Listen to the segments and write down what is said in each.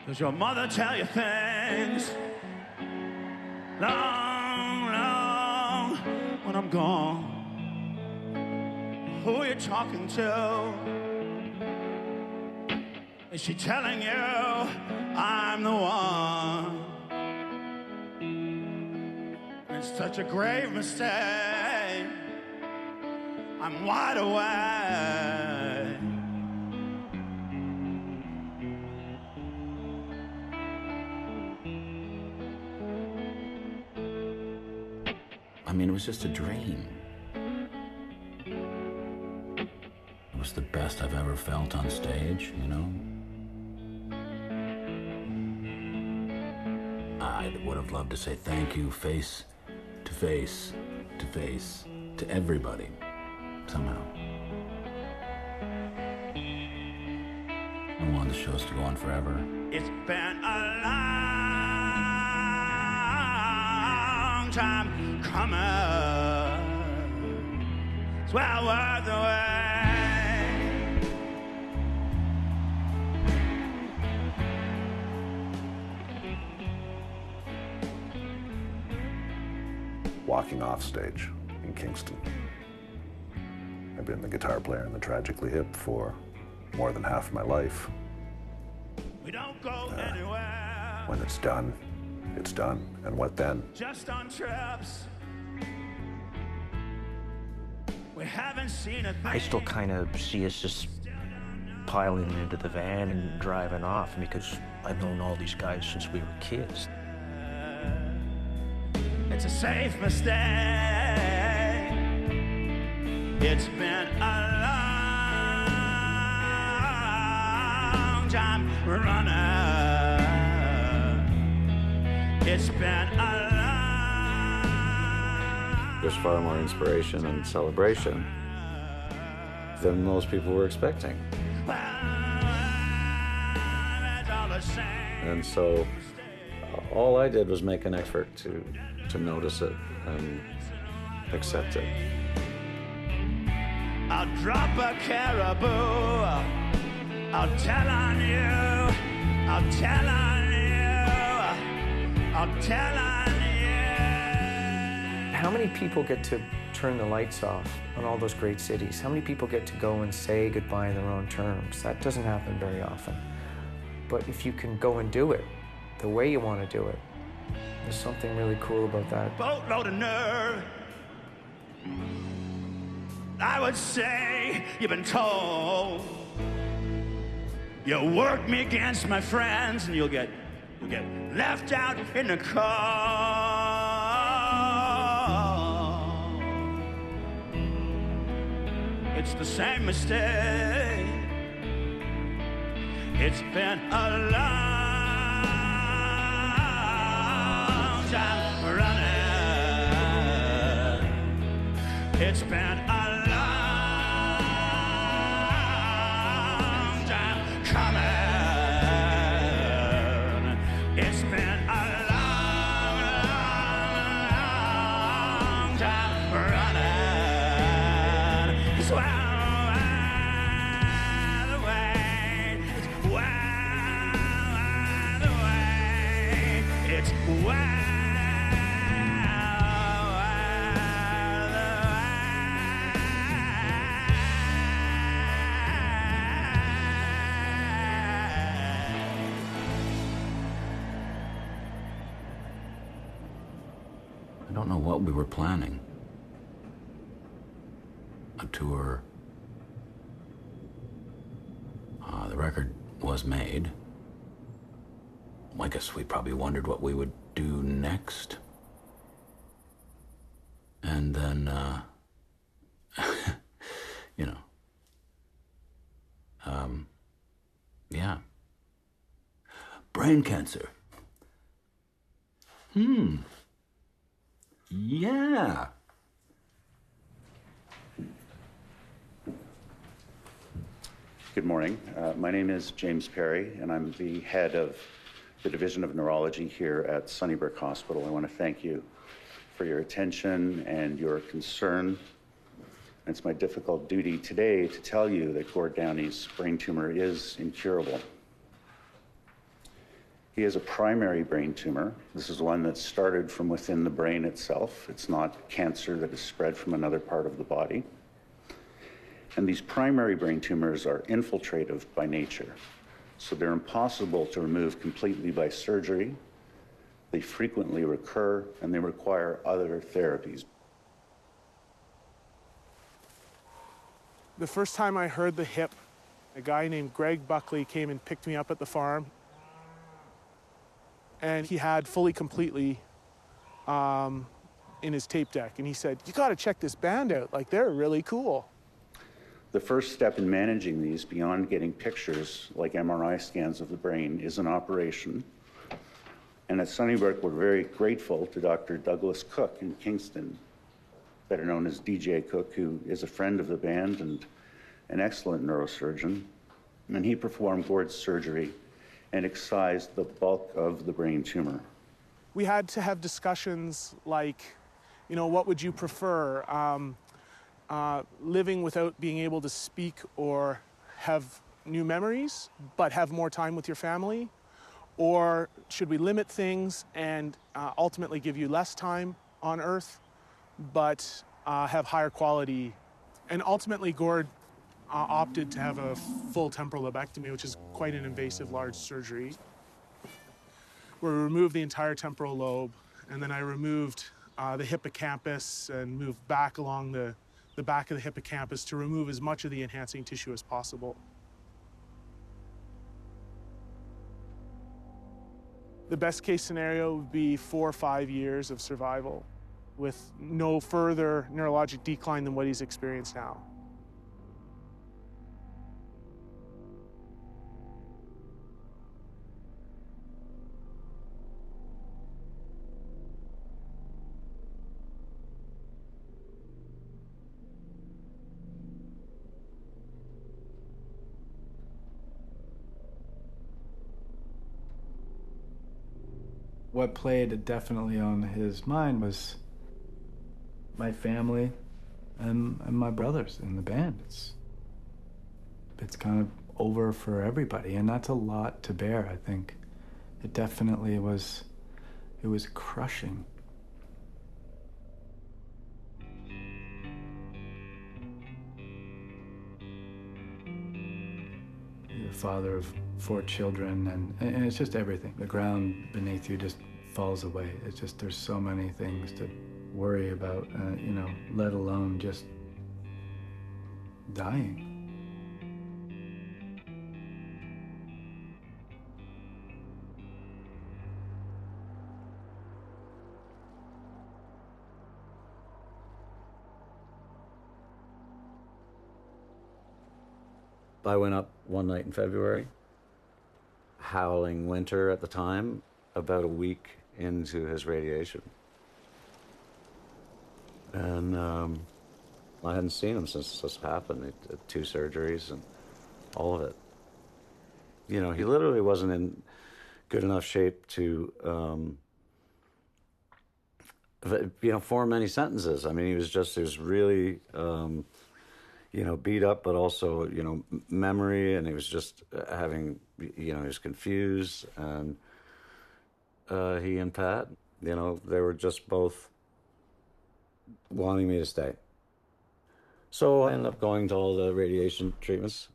Does your mother tell you things long, long when I'm gone? Who are you talking to? Is she telling you I'm the one? It's such a grave mistake. I'm wide awake. I mean, it was just a dream. It was the best I've ever felt on stage, you know? I would have loved to say thank you face to face to face to everybody, somehow. I want the shows to go on forever. It's been a long time coming. It's well worth the wait. Walking off stage in Kingston. I've been the guitar player in the Tragically Hip for more than half my life. We don't go anywhere. When it's done, and what then? Just on trips. We haven't seen a thing. I still kind of see us just piling into the van and driving off because I've known all these guys since we were kids. It's a safe mistake. It's been a long time running. It's been a long... There's far more inspiration and celebration than most people were expecting. And so all I did was make an effort to notice it and accept it. I'll drop a caribou. I'll tell on you. I'll tell on you. I'll tell on you. How many people get to turn the lights off on all those great cities? How many people get to go and say goodbye in their own terms? That doesn't happen very often. But if you can go and do it the way you want to do it, there's something really cool about that. Boatload of nerve. I would say you've been told. You work me against my friends and you'll get left out in the cold. It's the same mistake. It's been a long time running. It's been a long time coming. It's been a long, long time running. It's well the way. It's well the way. It's well. I don't know what we were planning. A tour. The record was made. I guess we probably wondered what we would do next. And then, you know, yeah. Brain cancer. Yeah. Good morning. My name is James Perry, and I'm the head of the Division of Neurology here at Sunnybrook Hospital. I want to thank you for your attention and your concern. It's my difficult duty today to tell you that Gord Downey's brain tumor is incurable. He has a primary brain tumor. This is one that started from within the brain itself. It's not cancer that is spread from another part of the body. And these primary brain tumors are infiltrative by nature. So they're impossible to remove completely by surgery. They frequently recur, and they require other therapies. The first time I heard the hip, a guy named Greg Buckley came and picked me up at the farm. And he had fully completely in his tape deck. And he said, "You gotta check this band out, like they're really cool." The first step in managing these, beyond getting pictures like MRI scans of the brain, is an operation. And at Sunnybrook, we're very grateful to Dr. Douglas Cook in Kingston, better known as DJ Cook, who is a friend of the band and an excellent neurosurgeon. And he performed Gord's surgery and excised the bulk of the brain tumor. We had to have discussions like, you know, what would you prefer? Living without being able to speak or have new memories, but have more time with your family? Or should we limit things and ultimately give you less time on Earth, but have higher quality? And ultimately, Gord opted to have a full temporal lobectomy, which is quite an invasive large surgery, where we removed the entire temporal lobe, and then I removed the hippocampus and moved back along the back of the hippocampus to remove as much of the enhancing tissue as possible. The best case scenario would be 4 or 5 years of survival with no further neurologic decline than what he's experienced now. What played definitely on his mind was my family and my brothers in the band. It's kind of over for everybody, and that's a lot to bear, I think. It definitely was, it was crushing. You're a father of 4 children, and it's just everything. The ground beneath you just falls away. It's just, there's so many things to worry about, you know, let alone just dying. I went up one night in February, howling winter at the time, about a week into his radiation. And I hadn't seen him since this happened. He had 2 surgeries and all of it. You know, he literally wasn't in good enough shape to, you know, form many sentences. I mean, he was really, you know, beat up, but also, you know, memory, and he was just having, you know, he was confused, and he and Pat, you know, they were just both wanting me to stay. So I ended up going to all the radiation treatments.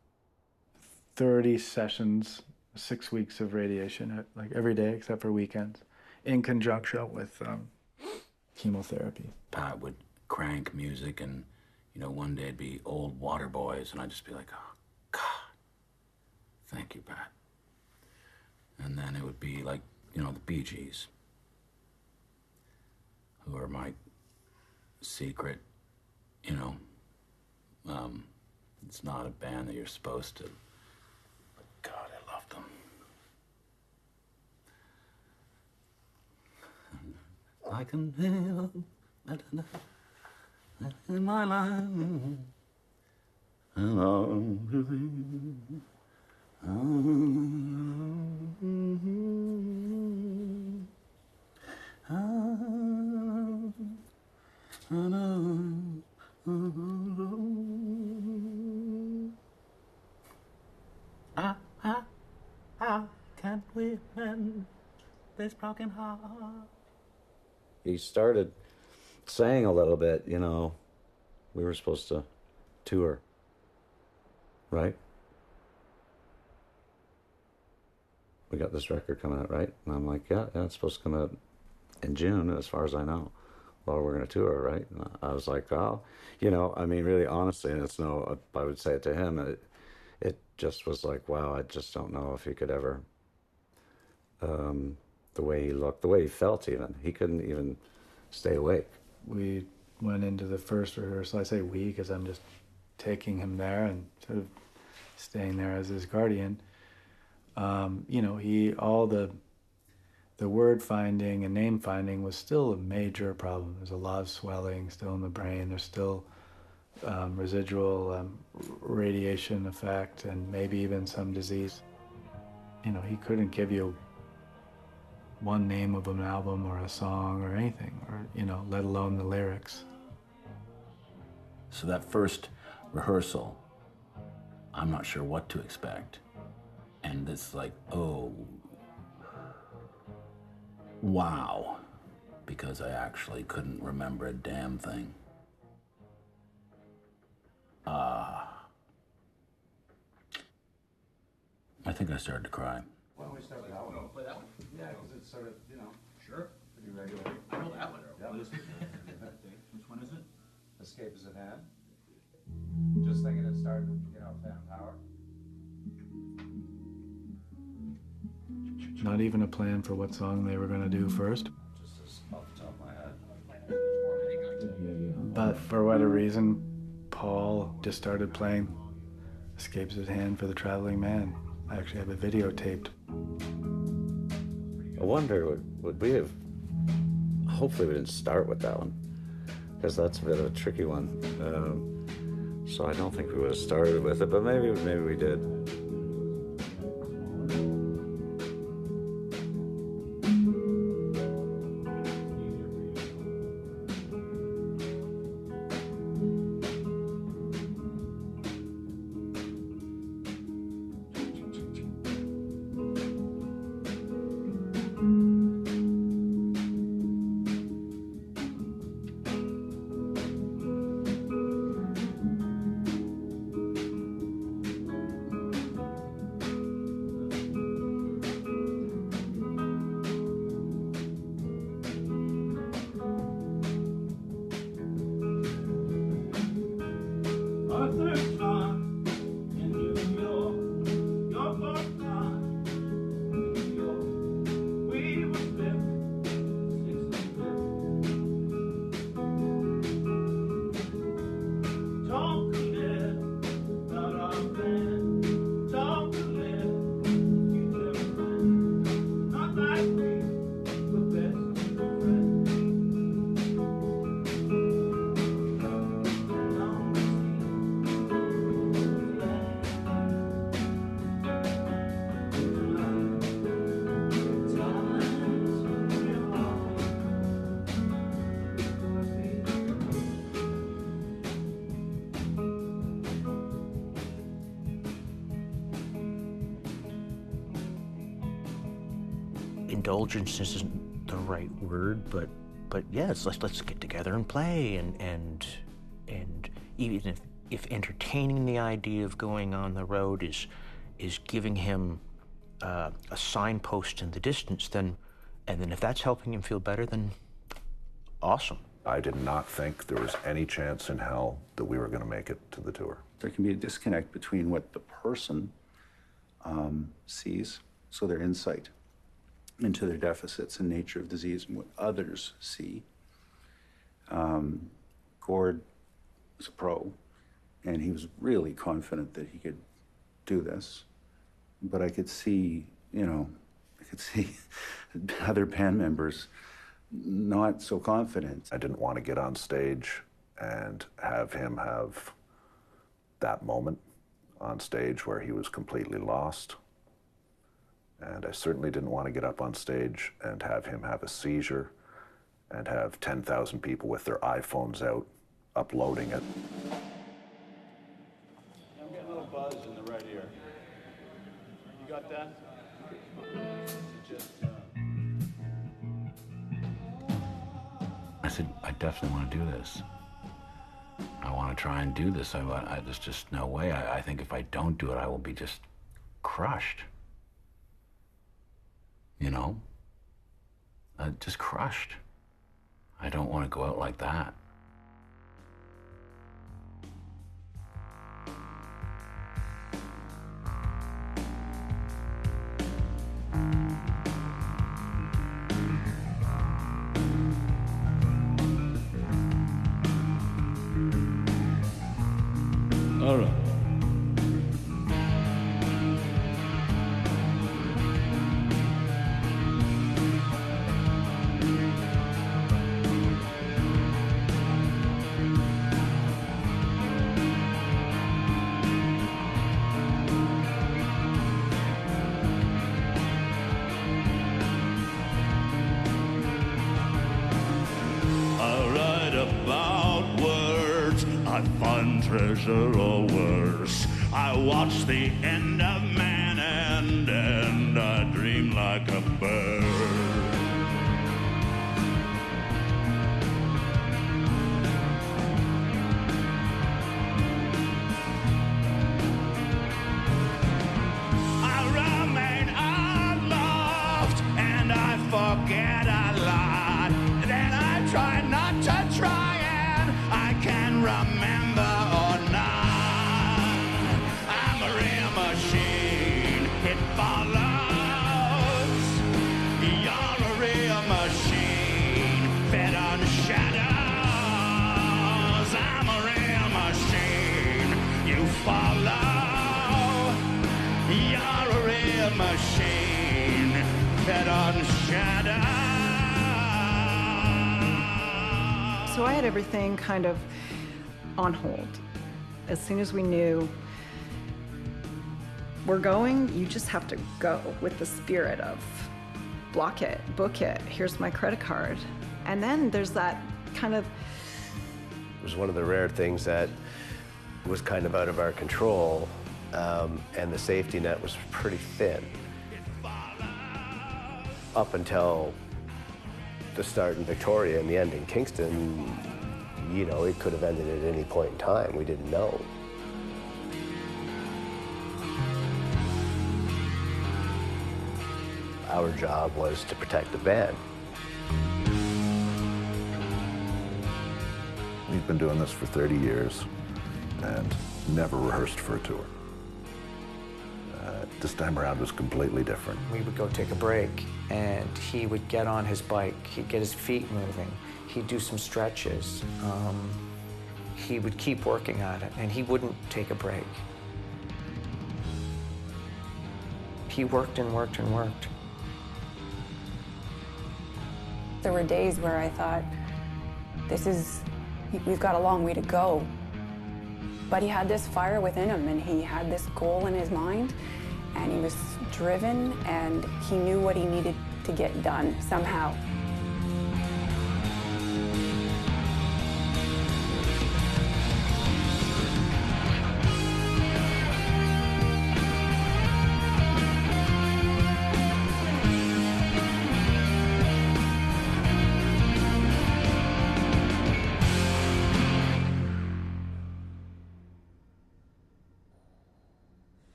30 sessions, 6 weeks of radiation, like every day except for weekends, in conjunction with chemotherapy. Pat would crank music, and, you know, one day it'd be Old Water Boys, and I'd just be like, oh, God, thank you, Pat. And then it would be like, you know, the Bee Gees, who are my secret, you know, it's not a band that you're supposed to, but God, I love them. I can feel in my life. I can't win. this broken heart. He started saying a little bit, you know, we were supposed to tour, right? We got this record coming out, right? And I'm like, yeah, it's supposed to come out in June, as far as I know. Well, we're going to tour, right? And I was like, oh, you know, I mean, really honestly, and it's no, I would say it to him, it just was like, wow, I just don't know if he could ever, the way he looked, the way he felt even, he couldn't even stay awake. We went into the first rehearsal. I say we because I'm just taking him there and sort of staying there as his guardian. You know, all the word finding and name finding was still a major problem. There's a lot of swelling still in the brain. There's still residual radiation effect and maybe even some disease. You know, he couldn't give you one name of an album or a song or anything, or, you know, let alone the lyrics. So that first rehearsal, I'm not sure what to expect. And it's like, oh, wow, because I actually couldn't remember a damn thing. I think I started to cry. Why don't we start with that one? Play that one? Yeah, because it's sort of, you know. Sure. Pretty regular. I know that one. Yeah. Which one is it? Escape is at hand. Just thinking it started, you know, Phantom Power. Not even a plan for what song they were going to do first. Just off the top of my head. But for whatever reason, Paul just started playing Escapes at Hand for the Traveling Man. I actually have it videotaped. I wonder, would we have, hopefully we didn't start with that one, because that's a bit of a tricky one. So I don't think we would have started with it, but maybe we did. Indulgence isn't the right word, but yes, let's get together and play, and even if entertaining the idea of going on the road is giving him a signpost in the distance, then if that's helping him feel better, then awesome. I did not think there was any chance in hell that we were going to make it to the tour. There can be a disconnect between what the person sees, so their insight into their deficits and nature of disease, and what others see. Gord was a pro, and he was really confident that he could do this. But I could see, other band members not so confident. I didn't want to get on stage and have him have that moment on stage where he was completely lost. And I certainly didn't want to get up on stage and have him have a seizure and have 10,000 people with their iPhones out uploading it. I'm getting a little buzz in the right ear. You got that? Just I said, I definitely want to do this. I want to try and do this. There's just no way. I think if I don't do it, I will be just crushed. You know? Just crushed. I don't want to go out like that. All right. Treasure or worse. I watch the end of man and I dream like a bird. I remain unloved and I forget a lot. Then I try not to try and I can remember. Machine fed on shadow. So I had everything kind of on hold. As soon as we knew we're going, you just have to go with the spirit of block it, book it, here's my credit card. And then there's that kind of... It was one of the rare things that was kind of out of our control. And the safety net was pretty thin. Up until the start in Victoria and the end in Kingston, you know, it could have ended at any point in time. We didn't know. Our job was to protect the band. We've been doing this for 30 years and never rehearsed for a tour. This time around was completely different. We would go take a break, and he would get on his bike. He'd get his feet moving. He'd do some stretches. He would keep working at it, and he wouldn't take a break. He worked and worked and worked. There were days where I thought, we've got a long way to go. But he had this fire within him, and he had this goal in his mind, and he was driven, and he knew what he needed to get done somehow.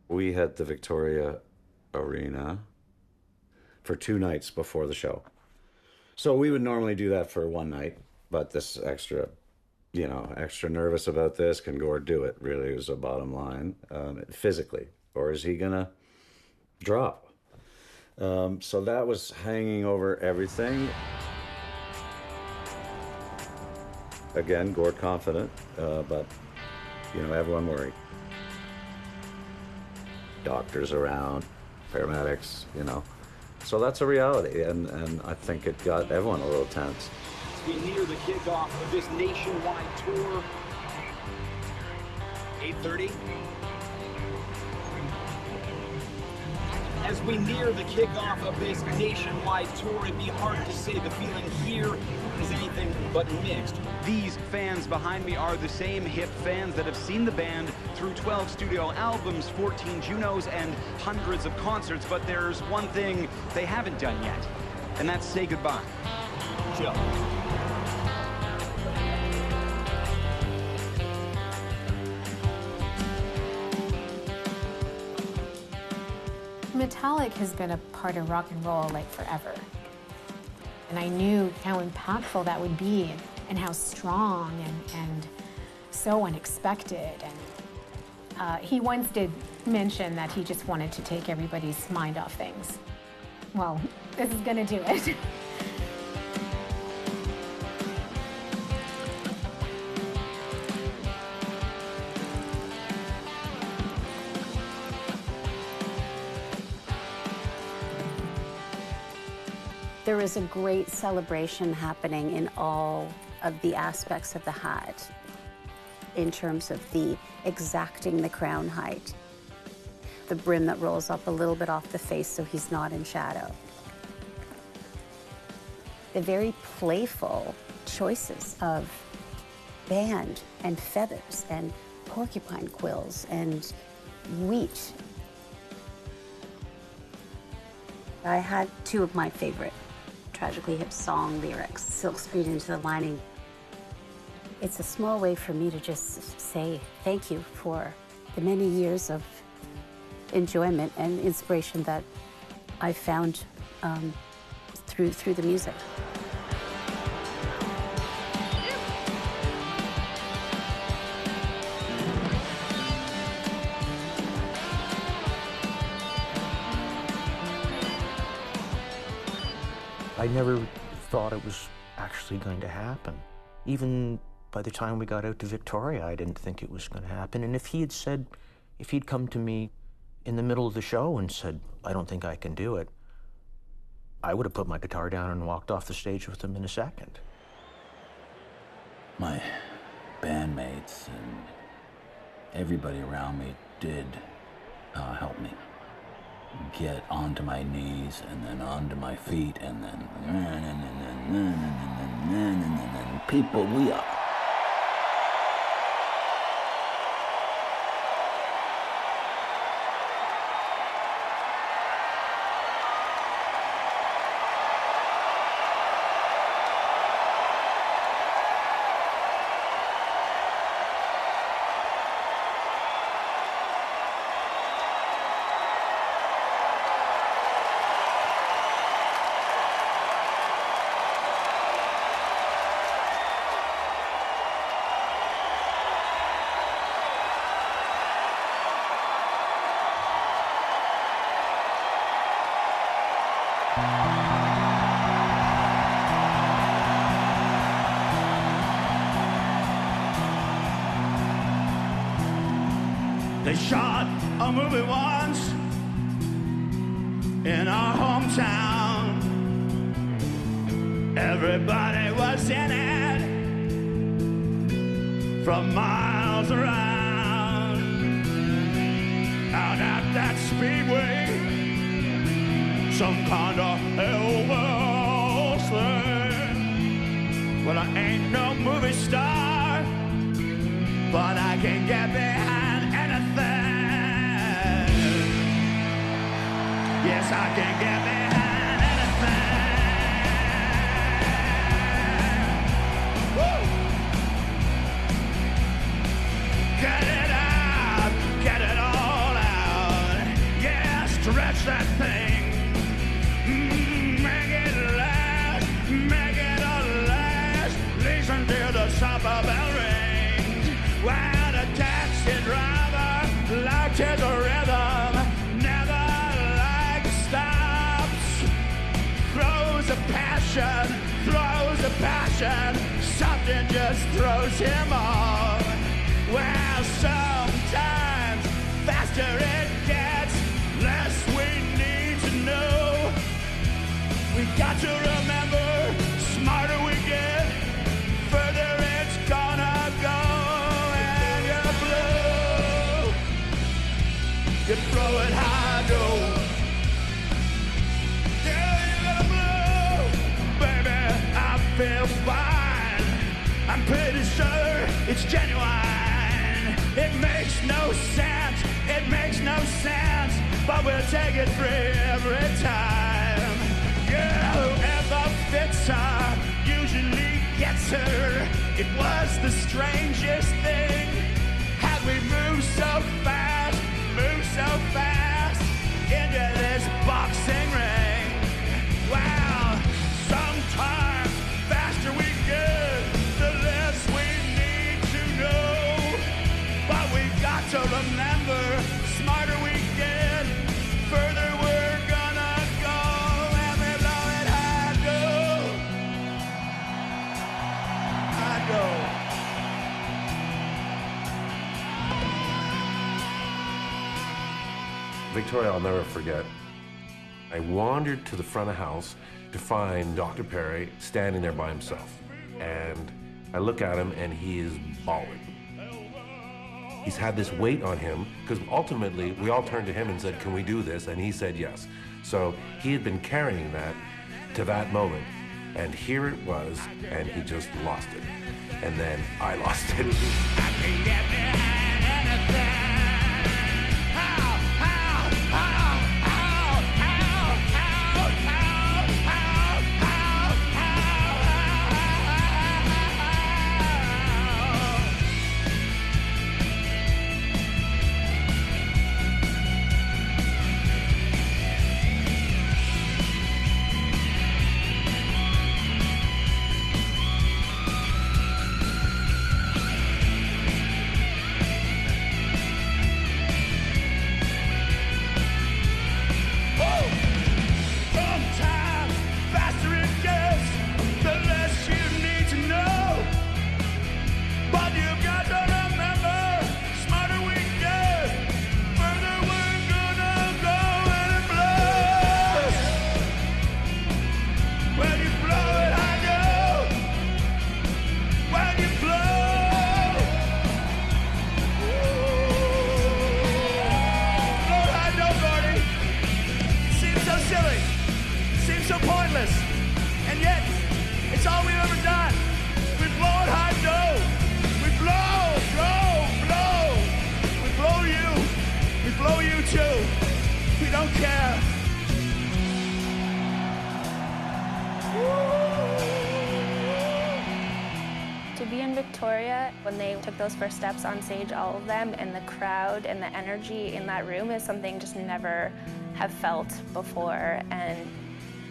We had the Victoria Arena for 2 nights before the show. So we would normally do that for 1 night, but this extra nervous about this. Can Gord do it? Really was a bottom line, physically. Or is he gonna drop? So that was hanging over everything. Again, Gord confident, but everyone worried. Doctors around, paramedics, So that's a reality, and I think it got everyone a little tense. As we near the kickoff of this nationwide tour, 8:30. As we near the kickoff of this nationwide tour, it'd be hard to say the feeling here is anything but mixed. These fans behind me are the same hip fans that have seen the band through 12 studio albums, 14 Junos, and hundreds of concerts, but there's one thing they haven't done yet, and that's say goodbye. Chill. Metallic has been a part of rock and roll like forever. And I knew how impactful that would be and how strong and so unexpected. And he once did mention that he just wanted to take everybody's mind off things. Well, this is gonna do it. There is a great celebration happening in all of the aspects of the hat, in terms of the exacting the crown height, the brim that rolls up a little bit off the face so he's not in shadow. The very playful choices of band and feathers and porcupine quills and wheat. I had two of my favorite Tragically Hip song lyrics, silkscreened into the lining. It's a small way for me to just say thank you for the many years of enjoyment and inspiration that I found through the music. I never thought it was actually going to happen. Even by the time we got out to Victoria, I didn't think it was going to happen. And if he'd come to me in the middle of the show and said, I don't think I can do it, I would have put my guitar down and walked off the stage with him in a second. My bandmates and everybody around me did help me get onto my knees and then onto my feet and then people, we are. They shot a movie once in our hometown. Everybody was in it from miles around. Out at that speedway, some kind of Elvis thing. Well, I ain't no movie star, but I can get behind anything. Yes, I can get behind anything. Woo! Get it out, get it all out. Yeah, stretch that thing. Make it last, make it a last. Listen to the supper bell ring. While the taxi driver liked his rhythm, never like stops. Throws a passion, something just throws him off. Well, sometimes faster it gets, less we need to know. We got to remember, smarter we get, further it's gonna go. And you blow, you throw it high, go. feel fine. I'm pretty sure it's genuine. It makes no sense, it makes no sense, but we'll take it free every time. Yeah, whoever fits her usually gets her. It was the strangest thing. Had we moved so fast into this boxing ring. Wow, sometimes faster we get, the less we need to know. But we've got to remember, smarter we get, further we're gonna go. And we blow it high, go. Victoria, I'll never forget. I wandered to the front of house to find Dr. Perry standing there by himself. And I look at him and he is bawling. He's had this weight on him because ultimately we all turned to him and said, can we do this? And he said yes. So he had been carrying that to that moment. And here it was, and he just lost it. And then I lost it. And yet, it's all we've ever done. We blow it high, no. We blow you. We blow you too. We don't care. To be in Victoria, when they took those first steps on stage, all of them, and the crowd and the energy in that room is something just never have felt before. And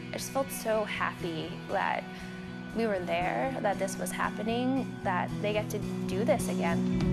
I just felt so happy that we were there, that this was happening, that they get to do this again.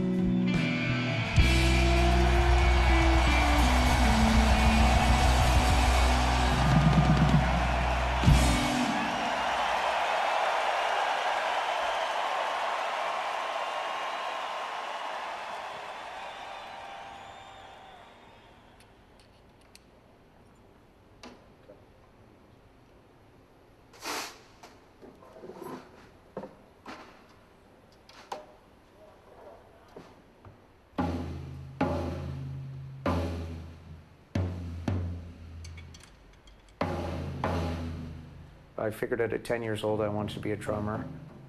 I figured out at 10 years old I wanted to be a drummer.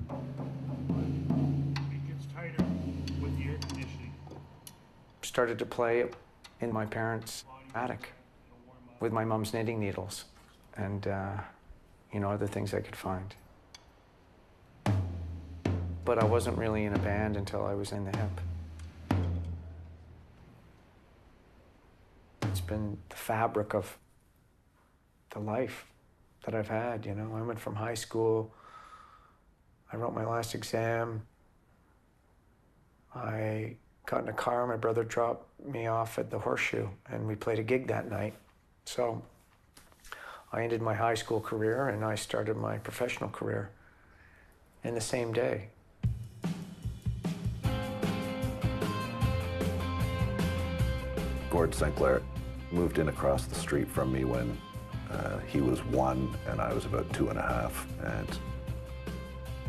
It gets tighter with the air conditioning. Started to play in my parents' attic with my mom's knitting needles and, other things I could find. But I wasn't really in a band until I was in the hip. It's been the fabric of the life that I've had, I went from high school, I wrote my last exam, I got in a car, my brother dropped me off at the Horseshoe, and we played a gig that night. So I ended my high school career and I started my professional career in the same day. Gord Sinclair moved in across the street from me when he was 1 and I was about 2.5. And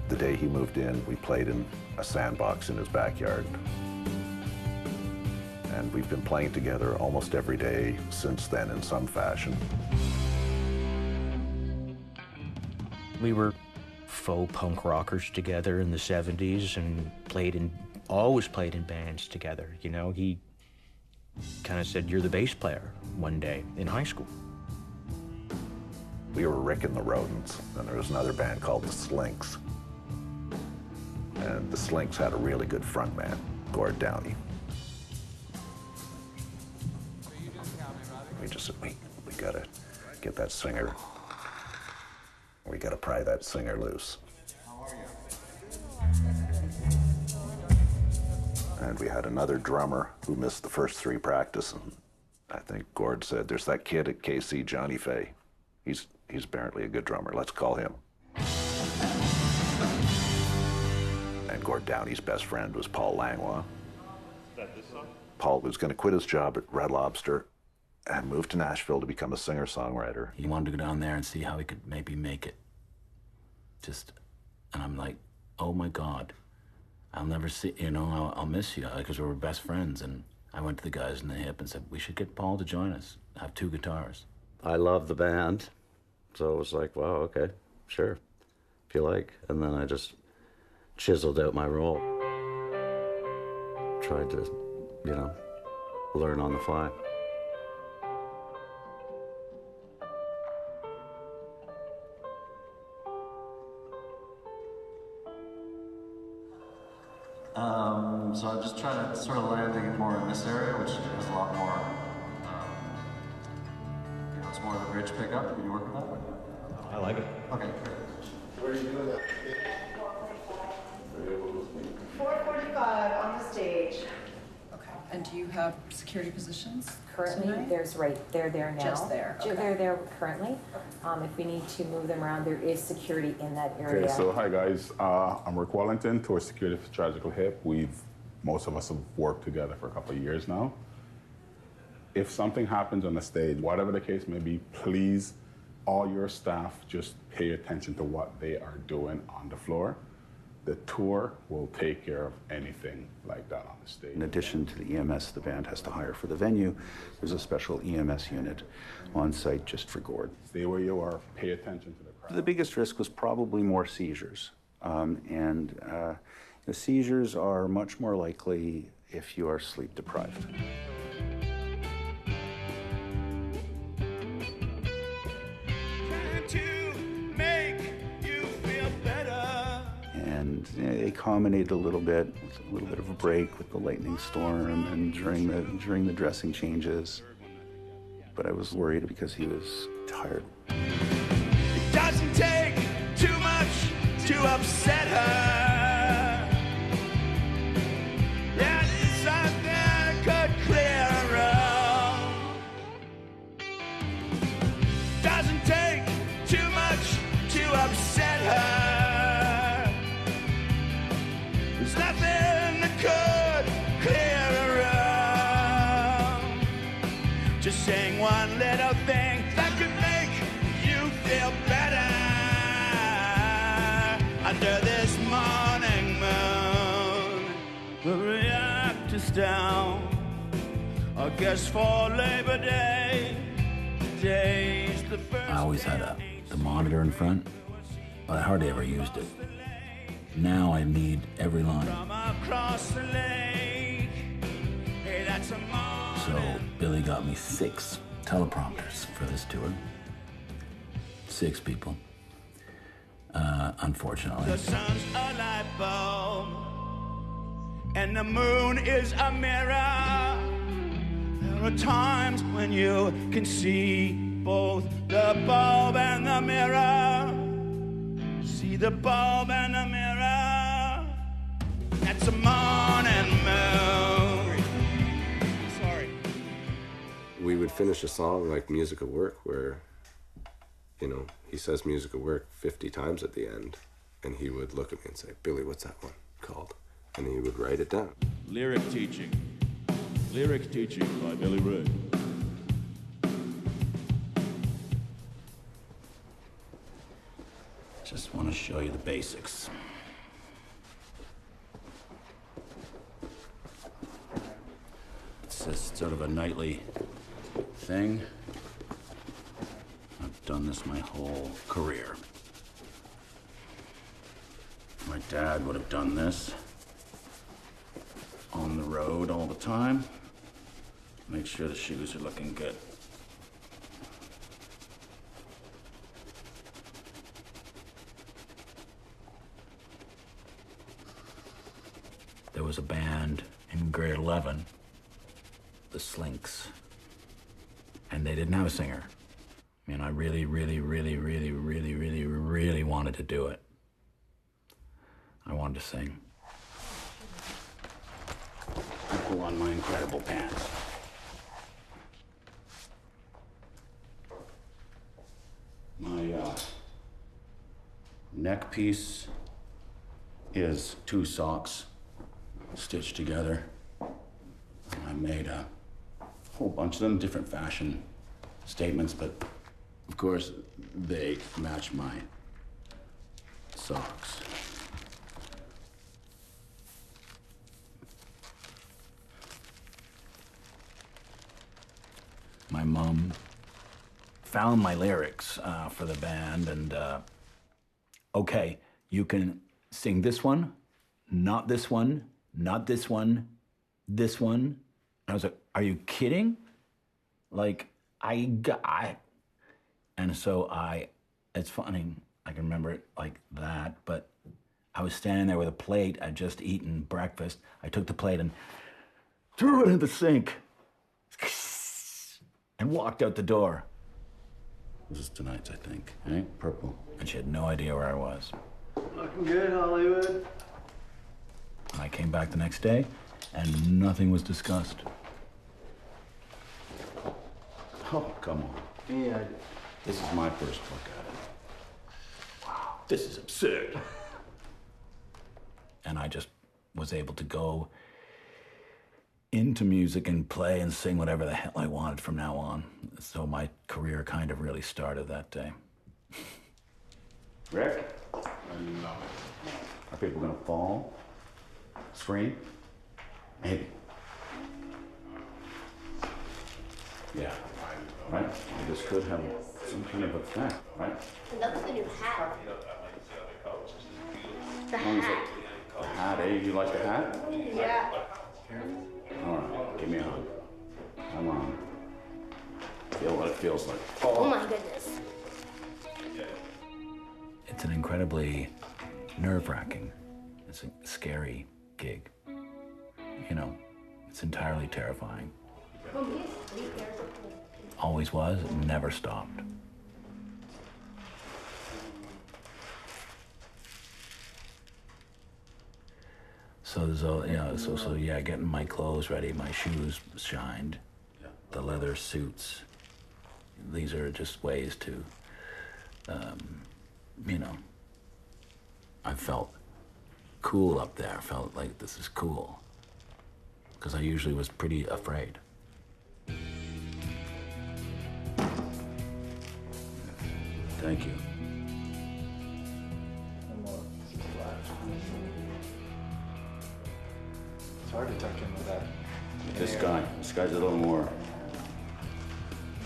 the day he moved in, we played in a sandbox in his backyard. And we've been playing together almost every day since then in some fashion. We were faux punk rockers together in the 70s and always played in bands together. You know, he kind of said, "You're the bass player," one day in high school. We were Rick and the Rodents, and there was another band called the Slinks. And the Slinks had a really good frontman, Gord Downey. We just said, we gotta get that singer. We gotta pry that singer loose. And we had another drummer who missed the first 3 practices. And I think Gord said, "There's that kid at KC, Johnny Fay. He's apparently a good drummer. Let's call him." And Gord Downey's best friend was Paul Langlois. Is that this song? Paul was going to quit his job at Red Lobster and move to Nashville to become a singer-songwriter. He wanted to go down there and see how he could maybe make it. And I'm like, oh my God, I'll never see, you know, I'll miss you, because we were best friends. And I went to the guys in the hip and said, we should get Paul to join us, have 2 guitars. I love the band, so it was like, wow, okay, sure, if you like. And then I just chiseled out my role. Tried to, you know, learn on the fly. So I'm just trying to sort of landing more in this area, which is a lot more, you know, it's more of a bridge pickup. Can you work with that? I like it. Okay, great. Where are you doing that? 4:45 on the stage. Okay. And do you have security positions? Currently, tonight? they're there now. Just there, okay. They're there currently. If we need to move them around, there is security in that area. Okay, so hi guys, I'm Rick Wellington, Tour Security for Tragical Hip. Most of us have worked together for a couple of years now. If something happens on the stage, whatever the case may be, please, all your staff, just pay attention to what they are doing on the floor. The tour will take care of anything like that on the stage. In addition to the EMS the band has to hire for the venue, there's a special EMS unit on site just for Gord. Stay where you are, pay attention to the crowd. The biggest risk was probably more seizures. The seizures are much more likely if you are sleep deprived. And they accommodated a little bit, with a little bit of a break with the lightning storm and during the dressing changes. But I was worried because he was tired. It doesn't take too much to upset her. That is something could clear her up. Doesn't take too much to upset her. There's nothing that could clear her up. Just saying one little thing that could make you feel better. Under this morning moon, the reactor's down. I guess for Labor Day, today's the first. I always had the monitor in front, but I hardly ever used it. Now I need every line. From across the lake, hey, that's a So Billy got me 6 teleprompters for this tour. 6 people. Unfortunately. The sun's a light bulb, and the moon is a mirror. There are times when you can see both the bulb and the mirror. See the bulb and the mirror. That's a morning moon. Sorry. We would finish a song like Music of Work where, you know, he says music of work 50 times at the end, and he would look at me and say, Billy, what's that one called? And he would write it down. Lyric teaching by Billy Ray. Just want to show you the basics. It's just sort of a nightly thing. I've done this my whole career. My dad would have done this on the road all the time. Make sure the shoes are looking good. There was a band in grade 11, the Slinks, and they didn't have a singer. And I really wanted to do it. I wanted to sing. I pull on my incredible pants. My neck piece is 2 socks stitched together. I made a whole bunch of them, different fashion statements, but of course they match my socks. My mom found my lyrics for the band and, okay, you can sing this one, not this one, not this one, this one. And I was like, are you kidding? Like, and so it's funny, I can remember it like that, but I was standing there with a plate. I'd just eaten breakfast. I took the plate and threw it in the sink and walked out the door. This is tonight's, I think, eh? Purple. And she had no idea where I was. Looking good, Hollywood. And I came back the next day, and nothing was discussed. Oh, come on. Yeah. This is my first look at it. Wow, this is absurd. And I just was able to go into music and play and sing whatever the hell I wanted from now on. So my career kind of really started that day. Rick? I love it. Are people gonna fall? Scream? Maybe. Yeah. Right? This could have some kind of effect, right? That's the new hat. The How long is it? hat. The hat, eh? You like the hat? Yeah. All right, give me a hug. Come on. Feel what it feels like. Oh my goodness. It's an incredibly nerve-wracking, it's a scary gig. You know, it's entirely terrifying. Always was, it never stopped. So there's all, you know, so yeah, getting my clothes ready, my shoes shined, the leather suits. These are just ways to, you know, I felt cool up there. I felt like this is cool. Because I usually was pretty afraid. Thank you. It's hard to tuck in with that. This guy's a little more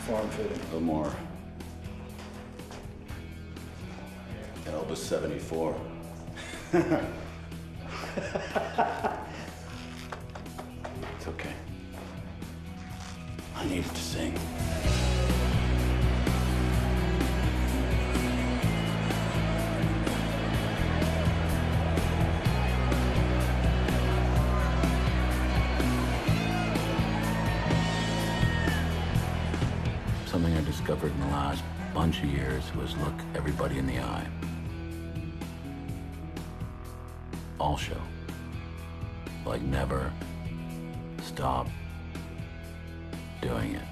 form-fitting. A little more Elvis 74. It's okay. I needed to sing. Something I discovered in the last bunch of years was look everybody in the eye. All show. Like never stop doing it.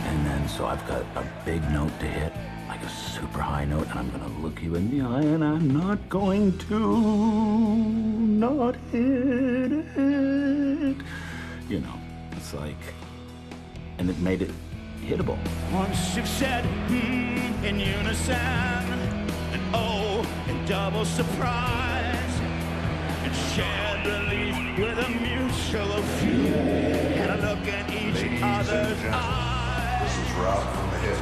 And then so I've got a big note to hit, like a super high note, and I'm gonna look you in the eye and I'm not going to not hit it. You know, it's like, and it made it hittable. Once you've said in unison, and oh, in double surprise, and shared relief with a mutual few. And a look in each other's eyes. This is Rob from the Hip.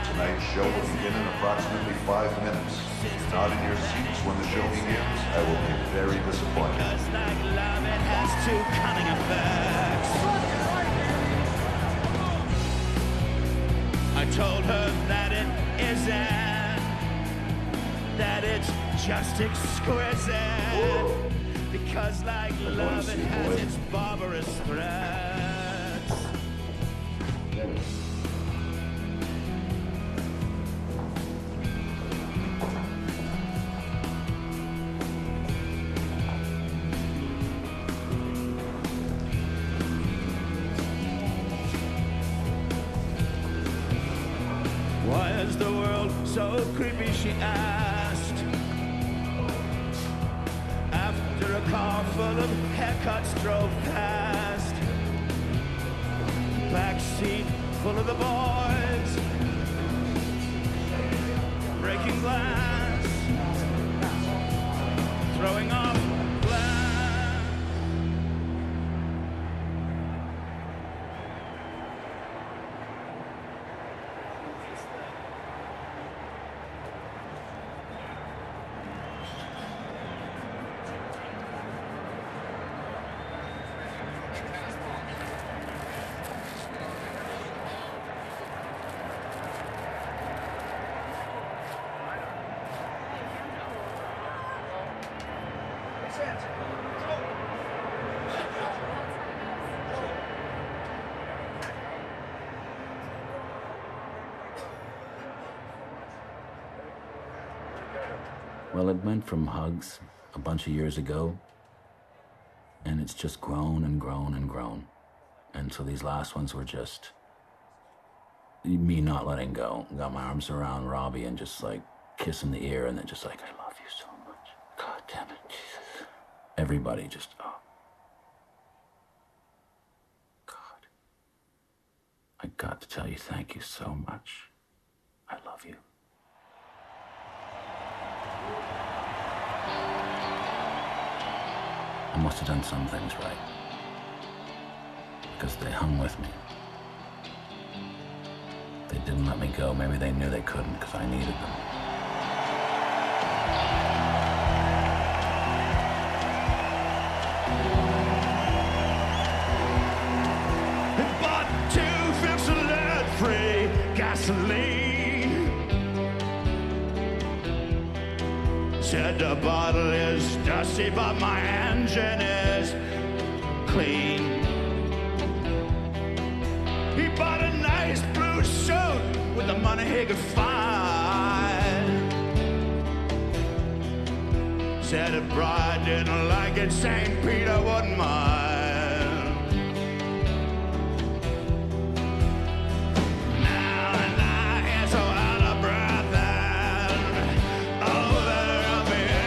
Tonight's show will begin in approximately 5 minutes. If you're not in your seats when the show begins, I will be very disappointed. Because like love, it has two cunning effects. I told her that it isn't, that it's just exquisite. Because like love, it has its barbarous threats. Why is the world so creepy, she asked. After a car full of haircuts drove past. Back seat full of the boys. Breaking glass. Throwing off glass. Well, it went from hugs a bunch of years ago, and it's just grown and grown and grown. And so these last ones were just me not letting go. Got my arms around Robbie and just like kissing the ear, and then just like, I love you so much. God damn it, Jesus. Everybody just, oh. God. I got to tell you, thank you so much. I love you. I must have done some things right. Because they hung with me. They didn't let me go. Maybe they knew they couldn't because I needed them. Bought 2 fifths of lead-free gasoline. Said the bottle is dusty, but my engine is clean. He bought a nice blue suit with the money he could find. Said if bride didn't like it, St. Peter wouldn't mind. Now and I hear so out of breath and overbeaten.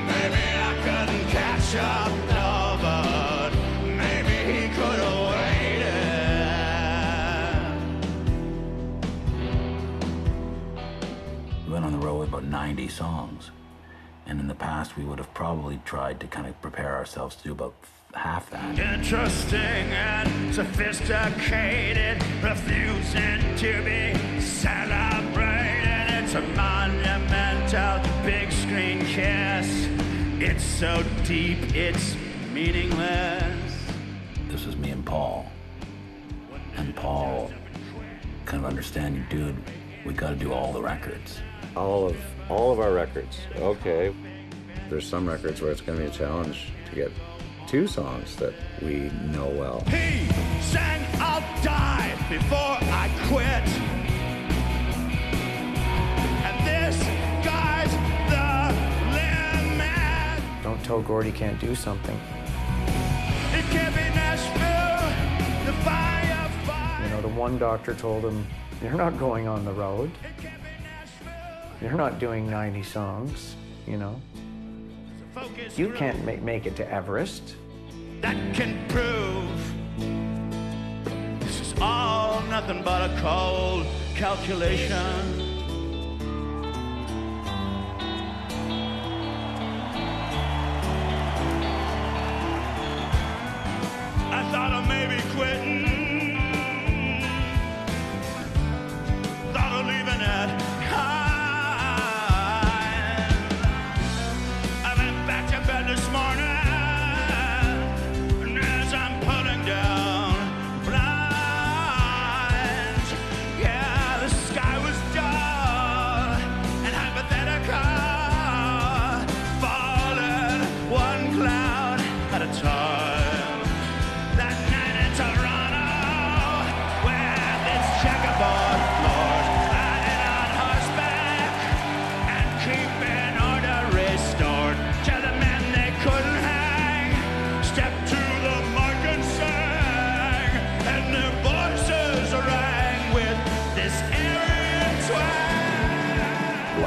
Maybe I couldn't catch up, no, but maybe he could have waited. We went on the road with about 90 songs. And in the past, we would have probably tried to kind of prepare ourselves to do about half that. Interesting and sophisticated, refusing to be celebrated. It's a monumental big screen kiss. It's so deep, it's meaningless. This was me and Paul. And Paul kind of understanding, dude, we got to do all the records. All of our records. Okay. There's some records where it's going to be a challenge to get 2 songs that we know well. He sang, I'll die before I quit. And this guy's the limit. Don't tell Gord he can't do something. It can't be Nashville, the fire. You know, the one doctor told him, you're not going on the road. You're not doing 90 songs, you know. You can't make it to Everest. That can prove this is all nothing but a cold calculation.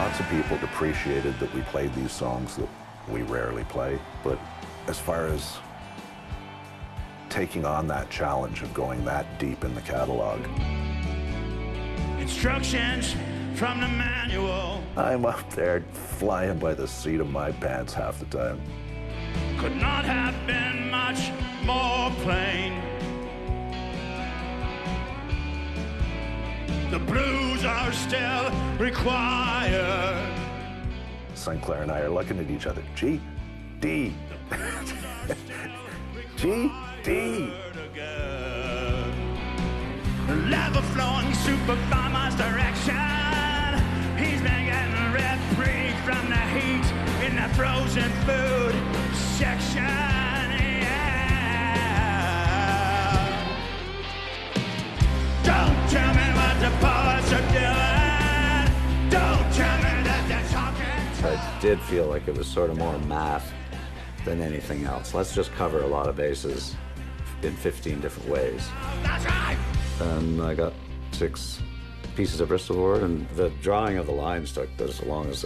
Lots of people appreciated that we played these songs that we rarely play, but as far as taking on that challenge of going that deep in the catalog, Instructions from the manual I'm up there flying by the seat of my pants half the time. could not have been much more plain. The blues are still required. Sinclair and I are looking at each other. G, D. G, D. Lava flowing super farmer's direction. He's been getting reprieve from the heat in the frozen food section. Yeah. Don't tell me what the poets are doing. Don't tell me that they're talking. I did feel like it was sort of more math than anything else. Let's just cover a lot of bases in 15 different ways. That's right. And I got 6 pieces of Bristol board, and the drawing of the lines took as long as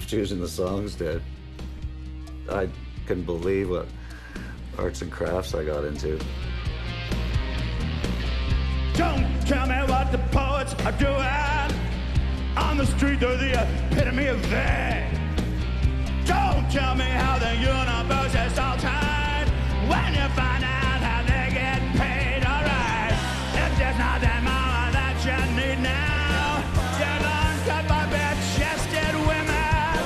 choosing the songs did. I couldn't believe what arts and crafts I got into. Don't tell me what the poets are doing. On the street, they're the epitome of they. Don't tell me how the universe is altered when you find out how they get paid. Alright, if there's nothing more that you need now, you're uncut by bare-chested women.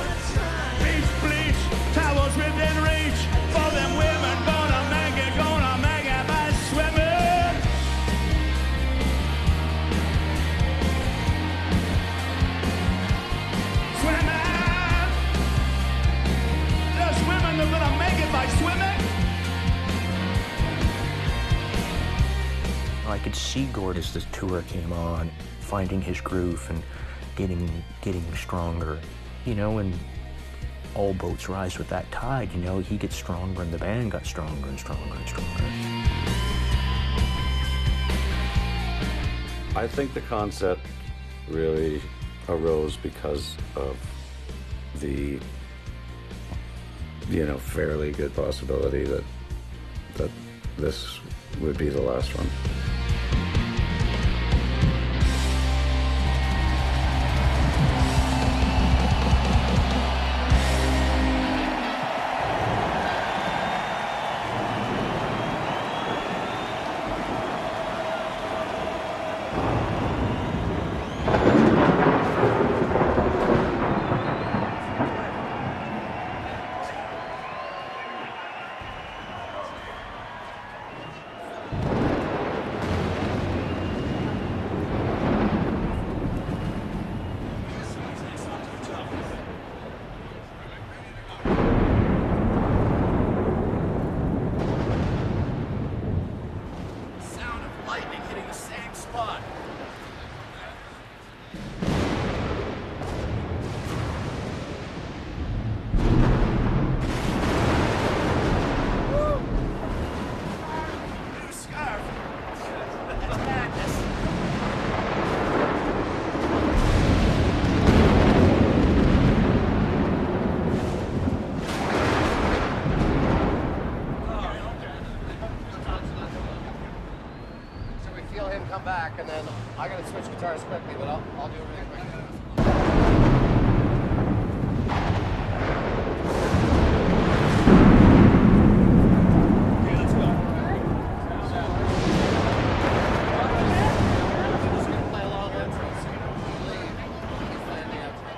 Beach bleach, towels within reach for them women. Gonna make it by swimming. There's women that are gonna make it by swimming. I could see Gord as the tour came on, finding his groove and getting stronger, you know, and all boats rise with that tide, you know, he gets stronger and the band got stronger and stronger and stronger. I think the concept really arose because of the, you know, fairly good possibility that this would be the last one. Sound of lightning hitting the same spot. New scarf. It's madness. So we feel him come back, and then I gotta switch guitars quickly, but I'll do it really quick. Okay, let's go. Just gonna play along with it. He's playing the outro.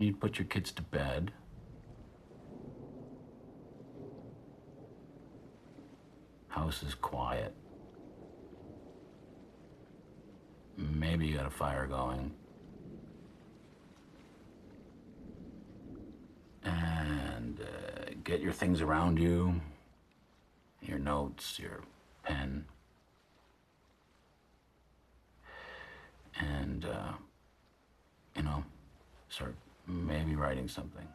You put your kids to bed. House is quiet. Maybe you got a fire going. get your things around you, your notes, your pen, and, you know, start maybe writing something.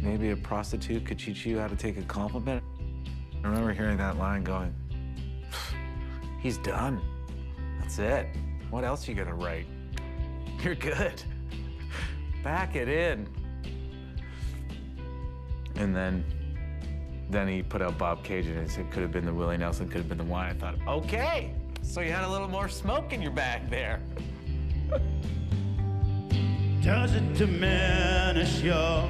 Maybe a prostitute could teach you how to take a compliment. I remember hearing that line going, he's done. That's it. What else are you gonna write? You're good. Back it in. And then he put out Bob Cajun and said, could have been the Willie Nelson, could have been the wine. I thought, okay, so you had a little more smoke in your bag there. Does it diminish your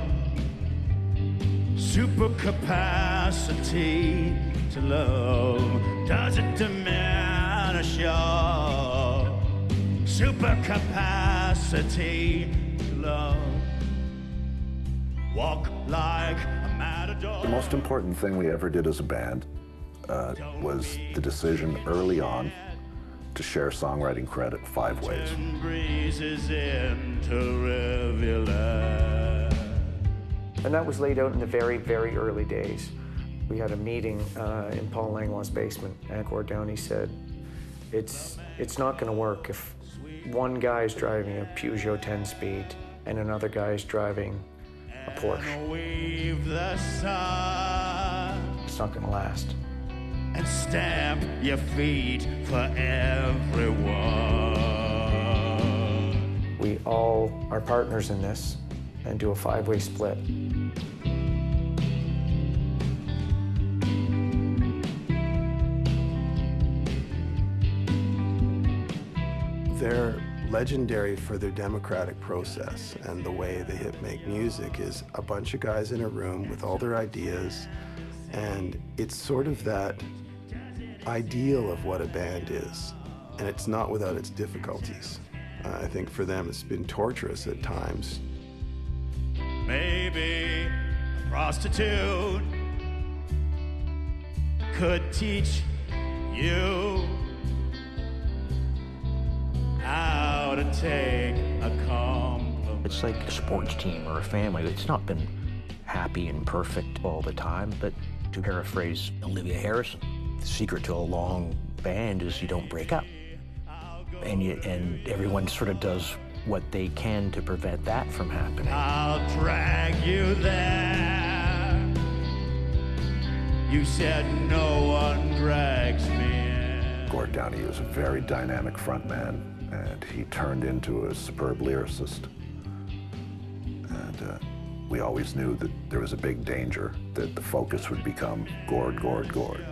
super capacity to love? Does it diminish your super capacity to love? Walk like a matador. The most important thing we ever did as a band was the decision early on to share songwriting credit 5 ways. Breezes into rivulet. And that was laid out in the very, very early days. We had a meeting in Paul Langlois' basement, and Gord Downey said, it's not gonna work if one guy's driving a Peugeot 10-speed and another guy's driving a Porsche. Weave the sun It's not gonna last. and stamp your feet for everyone. We all are partners in this and do a 5-way split. They're legendary for their democratic process, and the way the Hip make music is a bunch of guys in a room with all their ideas, and it's sort of that ideal of what a band is, and it's not without its difficulties. I think for them it's been torturous at times. Maybe a prostitute could teach you how to take a compliment. It's like a sports team or a family. It's not been happy and perfect all the time, but to paraphrase Olivia Harrison, the secret to a long band is you don't break up. And everyone sort of does what they can to prevent that from happening. I'll drag you there. You said no one drags me in. Gord Downey is a very dynamic frontman, and he turned into a superb lyricist. And we always knew that there was a big danger that the focus would become Gord, Gord, Gord.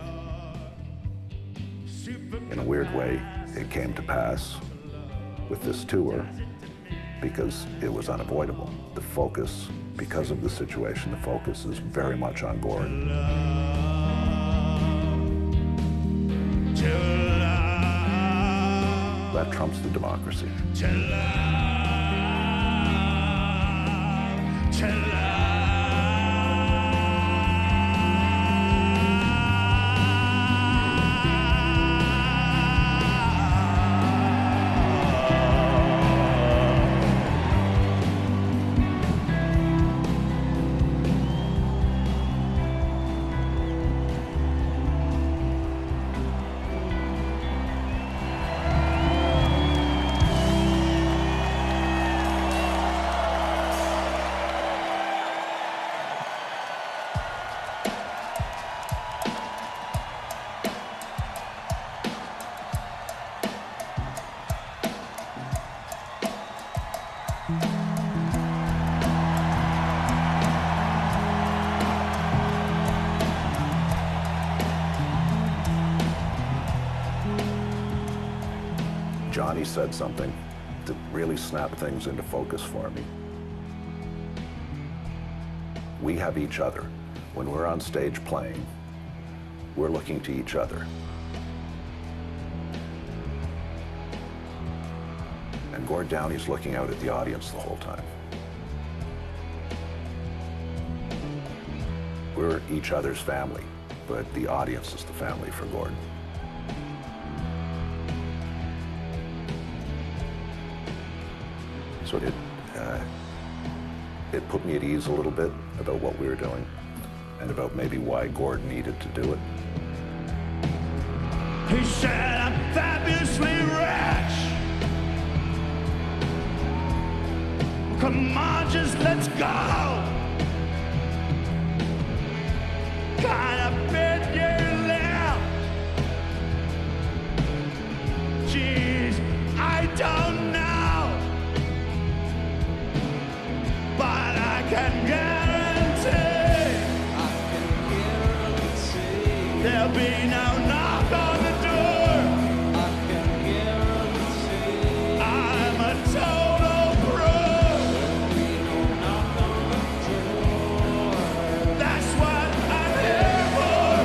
In a weird way, it came to pass with this tour because it was unavoidable. The focus, because of the situation, the focus is very much on Gord. That trumps the democracy. Johnny said something that really snapped things into focus for me. We have each other. When we're on stage playing, we're looking to each other. And Gord Downey's looking out at the audience the whole time. We're each other's family, but the audience is the family for Gord. So it put me at ease a little bit about what we were doing and about maybe why Gord needed to do it. He said, I'm fabulously rich. Come on, just let's go. Kind of bit you left. Jeez, I don't know. But I can guarantee there'll be no knock on the door. I'm a total pro. That's what I'm here for.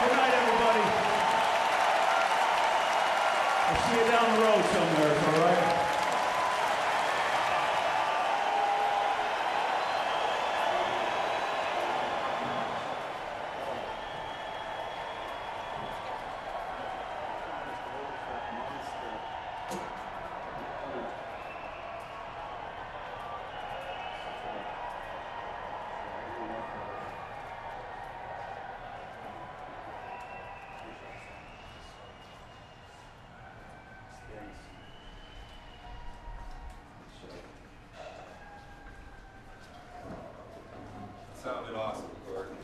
Good night, everybody. I'll see you down the road somewhere, all right? Sounded awesome, Gordon.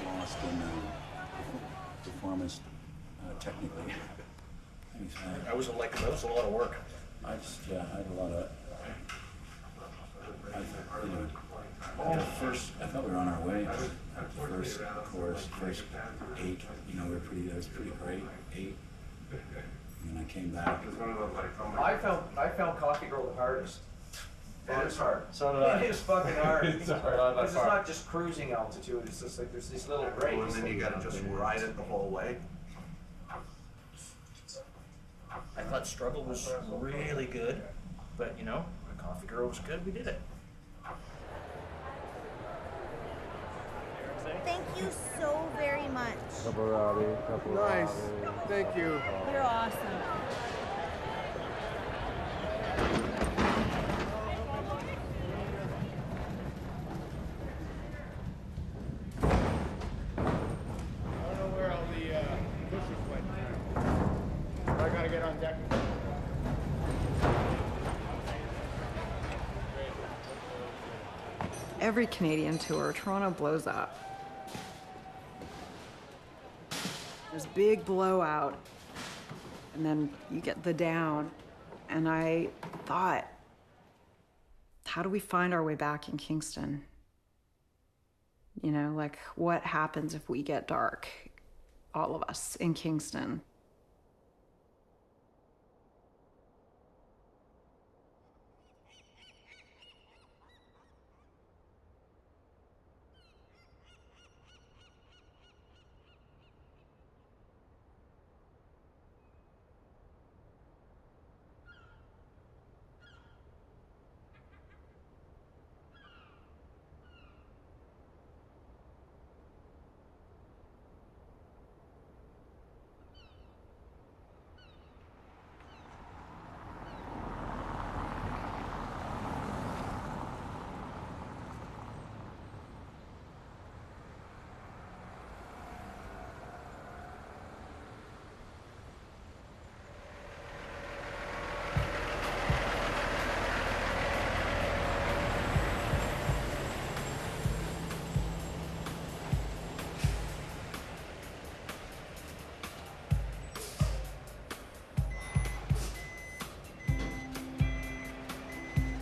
Lost in performance technically. I wasn't like, that was a lot of work. I had a lot of. I thought we were on our way. After the first chorus, first 8, we were pretty. That was pretty great. 8, and then I came back. I found Coffee Girl the hardest. It is hard. So did I. It is fucking hard. It's hard. Because it's not just cruising altitude, it's just like there's these little breaks. And then you gotta just ride it the whole way. I thought Struggle was really good, but Coffee Girl was good, we did it. Thank you so very much. Nice. Thank you. You're awesome. I don't know where all the bushes went. I gotta get on deck. Every Canadian tour, Toronto blows up. There's a big blowout, and then you get the down. And I thought, how do we find our way back in Kingston? Like, what happens if we get dark? All of us in Kingston.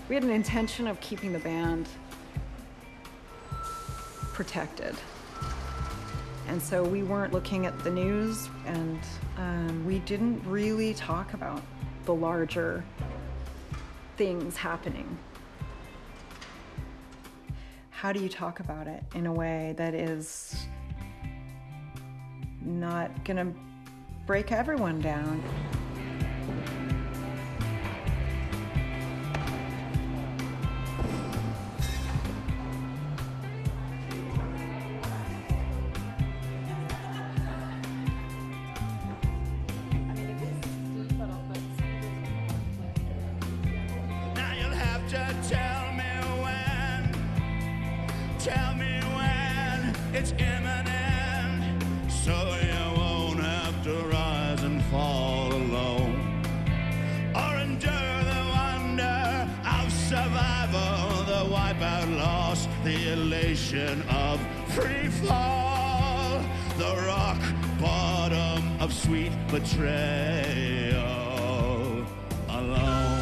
We had an intention of keeping the band protected. And so we weren't looking at the news, and we didn't really talk about the larger things happening. How do you talk about it in a way that is not gonna break everyone down? Tell me when it's imminent, so you won't have to simulation of free fall, the rock bottom of sweet betrayal, alone.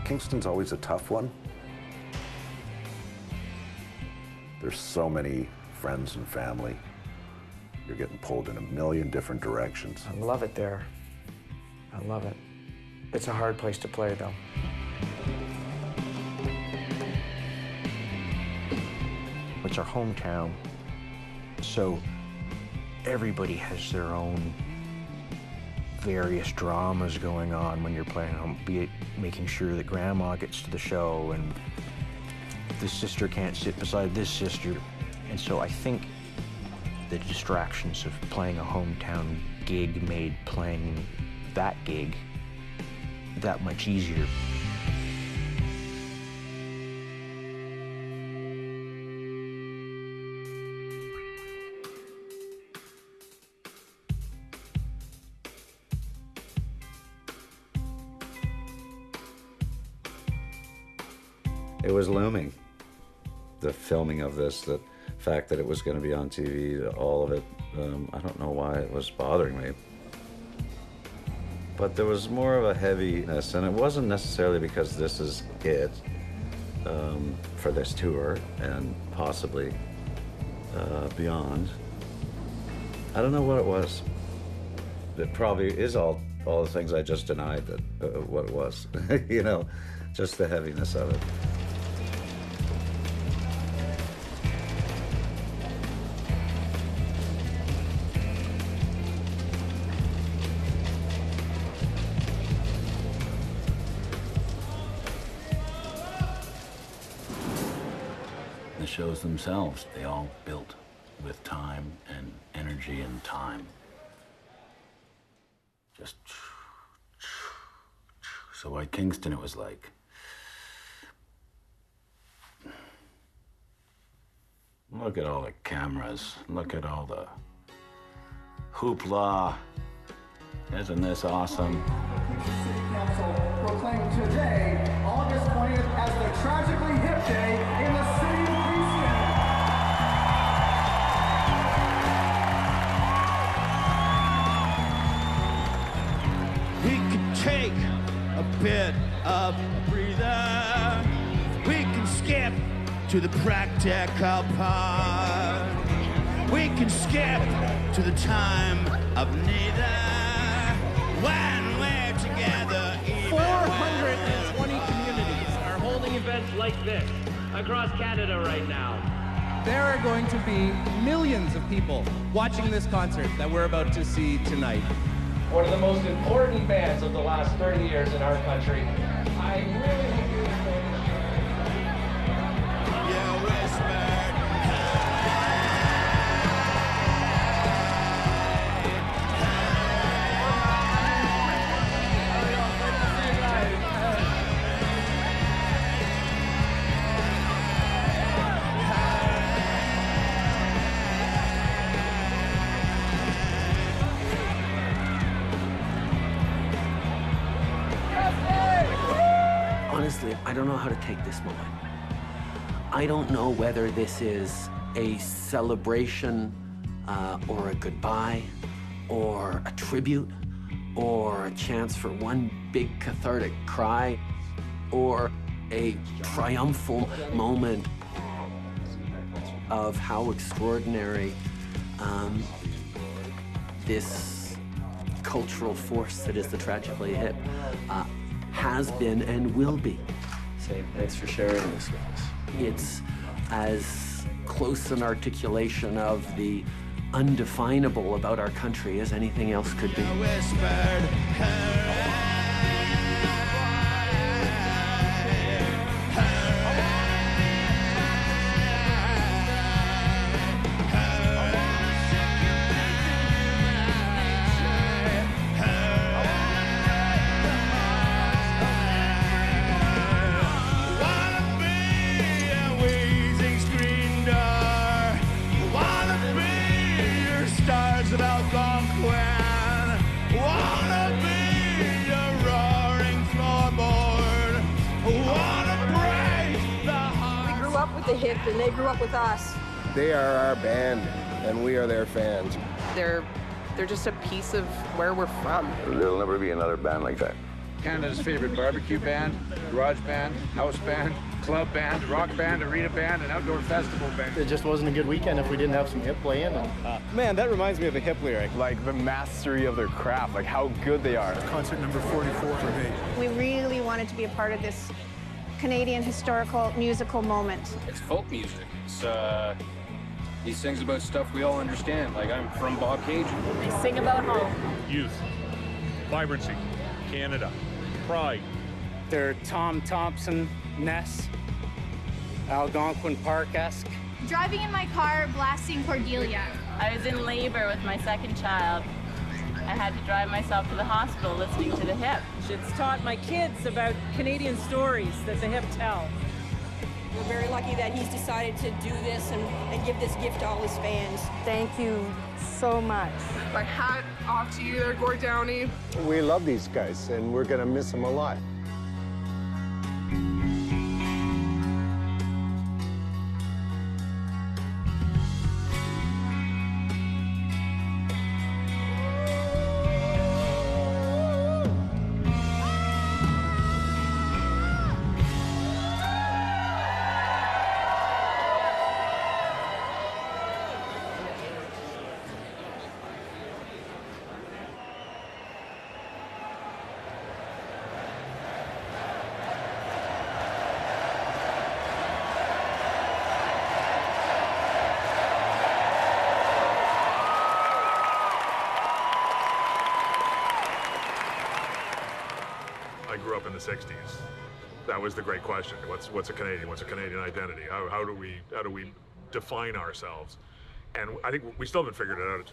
Kingston's always a tough one. There's so many friends and family. You're getting pulled in a million different directions. I love it there. I love it. It's a hard place to play, though. It's our hometown, so everybody has their own various dramas going on when you're playing home, be it making sure that grandma gets to the show and this sister can't sit beside this sister. And so I think the distractions of playing a hometown gig made playing that gig that much easier. It was looming, the filming of this, the fact that it was going to be on TV, all of it. I don't know why it was bothering me. But there was more of a heaviness, and it wasn't necessarily because this is it for this tour and possibly beyond. I don't know what it was. It probably is all the things I just denied that what it was, you know, just the heaviness of it. The shows themselves, they all built with time and energy and time. Just so at Kingston it was like, look at all the cameras, look at all the hoopla. Isn't this awesome? City Council proclaimed today, August 20th, as the Tragically Hip Day in the city of Kingston. We could take a bit of a breather. We can skip to the practical part. We can skip to the time of neither. When we're together, 420 communities are holding events like this across Canada right now. There are going to be millions of people watching this concert that we're about to see tonight. One of the most important bands of the last 30 years in our country. I really hope you enjoy Honestly, I don't know how to take this moment. I don't know whether this is a celebration or a goodbye or a tribute or a chance for one big cathartic cry or a triumphal moment of how extraordinary this cultural force that is the Tragically Hip has been and will be. Say thanks for sharing this with us. It's as close an articulation of the undefinable about our country as anything else could be. of Algonquin. Wanna be a roaring floorboard. Wanna break the heart. We grew up with the hip and they grew up with us. They are our band, and we are their fans. They're just a piece of where we're from. There'll never be another band like that. Canada's favorite barbecue band, garage band, house band, club band, rock band, arena band, and outdoor festival band. It just wasn't a good weekend if we didn't have some hip play in. Man, that reminds me of a hip lyric, like the mastery of their craft, like how good they are. Concert number 44 for me. We really wanted to be a part of this Canadian historical musical moment. It's folk music. It's he sings about stuff we all understand. Like I'm from Bob Cajun. They sing about home. Youth, vibrancy, Canada, pride. They're Tom Thompson, Ness, Algonquin Park-esque. Driving in my car, blasting Cordelia. I was in labor with my second child. I had to drive myself to the hospital listening to the hip. It's taught my kids about Canadian stories that the hip tell. We're very lucky that he's decided to do this and give this gift to all his fans. Thank you so much. My hat off to you there, Gord Downey. We love these guys, and we're going to miss them a lot. I grew up in the 60s. That was the great question. What's a Canadian? What's a Canadian identity? How do we define ourselves? And I think we still haven't figured it out.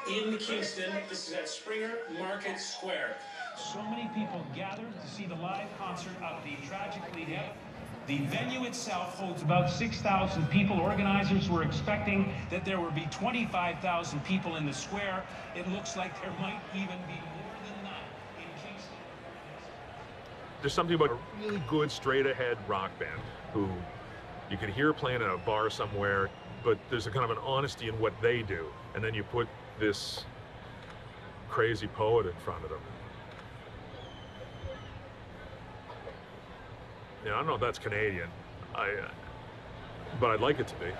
In Kingston, this is at Springer Market Square. So many people gathered to see the live concert of the Tragically Hip. The venue itself holds about 6,000 people. Organizers were expecting that there would be 25,000 people in the square. It looks like there might even be more than that in Kingston. There's something about a really good straight-ahead rock band who you can hear playing in a bar somewhere, but there's a kind of an honesty in what they do. And then you put this crazy poet in front of them. Yeah, I don't know if that's Canadian, but I'd like it to be.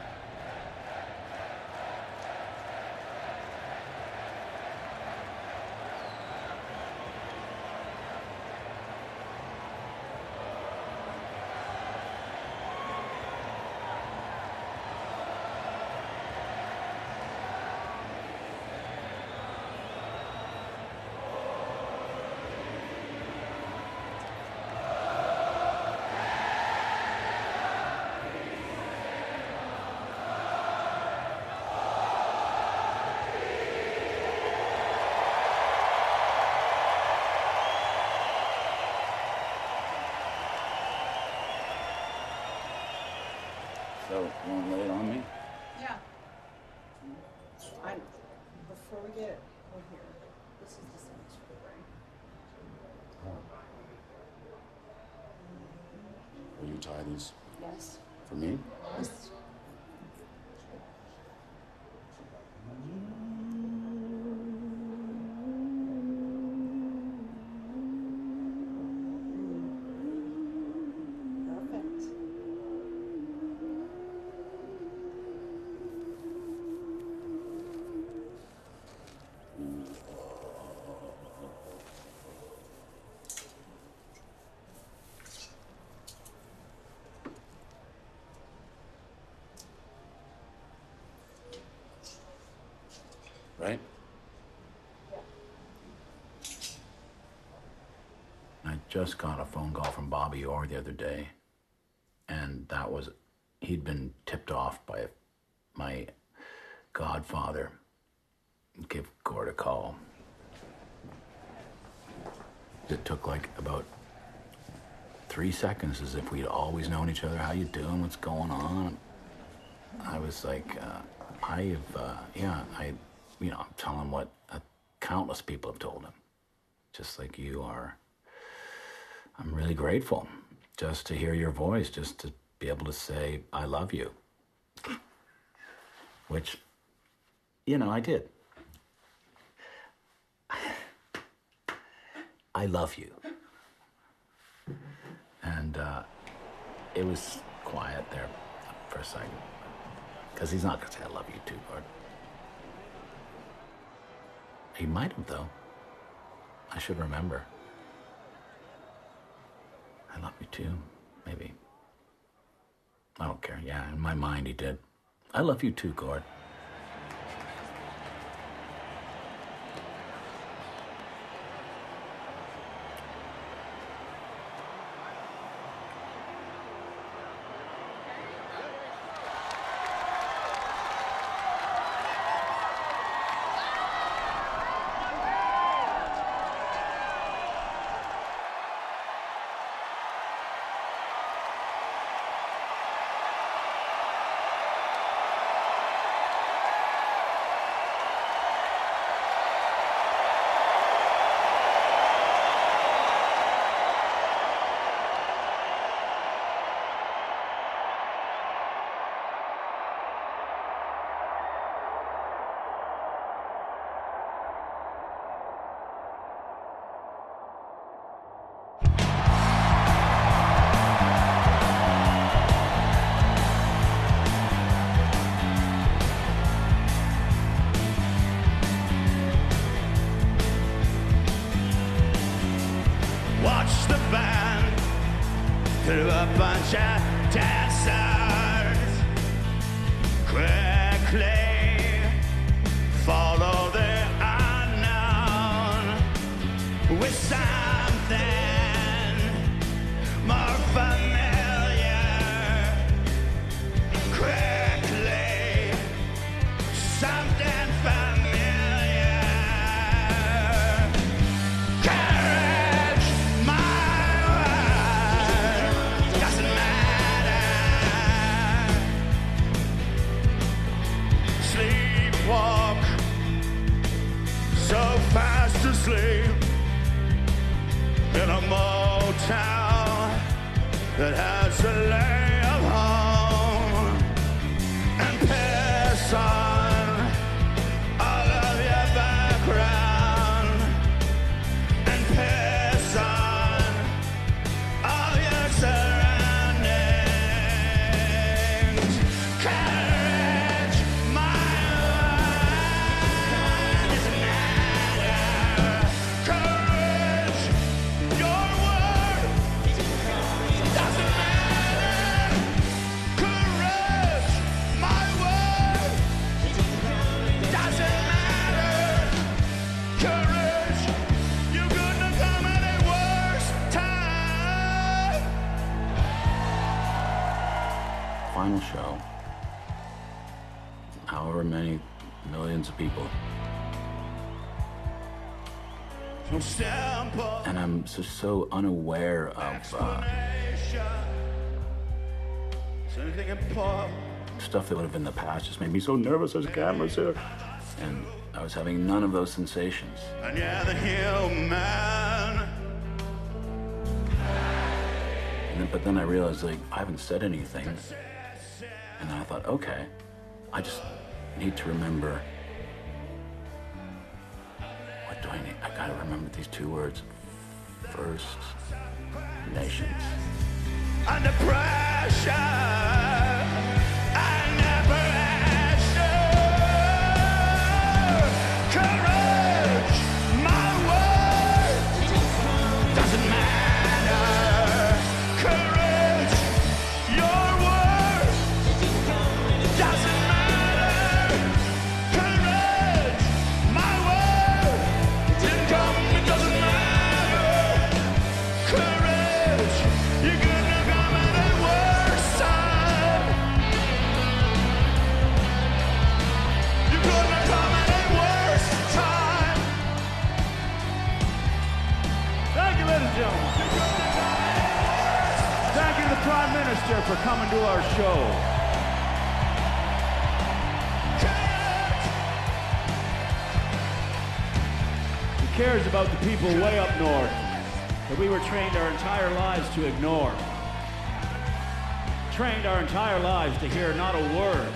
So, you want to lay it on me? Yeah. Before we get over here, this is the sandwich for the Will you tie these? Yes. For me? Yes. Right? I just got a phone call from Bobby Orr the other day, and he'd been tipped off by my godfather. Give Gord a call. It took like about 3 seconds as if we'd always known each other. How you doing? What's going on? I was like, I'm telling him what countless people have told him. Just like you are. I'm really grateful just to hear your voice, just to be able to say, I love you. Which, I did. I love you. And it was quiet there for a second. Because he's not going to say, I love you too, Gord. He might have, though. I should remember. I love you too, maybe. I don't care. Yeah, in my mind he did. I love you too, Gord. Watch the band through a bunch of dancers. Quickly follow the unknown with something more familiar. Quickly, something familiar. Courage, my word, doesn't matter. Sleepwalk, so fast asleep in a motel that has a lay of home, and piss on all of your background, and piss on all your surroundings. Courage, my word, doesn't matter. Courage, your word doesn't matter. Courage, my word doesn't matter. Courage, you couldn't come at a worse time. Final show. However many millions of people. So simple. And I'm just so unaware of Something important. stuff that would have in the past just made me so nervous as cameras here. And I was having none of those sensations. And you're the human. But then I realized, like, I haven't said anything. And I thought, okay, I just need to remember. What do I need? I gotta remember these two words. First Nations. Under pressure. I never asked you. Courage, my word doesn't matter. Courage, your word doesn't matter. Courage, my word didn't come, it doesn't matter. Courage, you're gonna come at a worse coming to our show. He cares about the people way up north that we were trained our entire lives to ignore. Trained our entire lives to hear not a word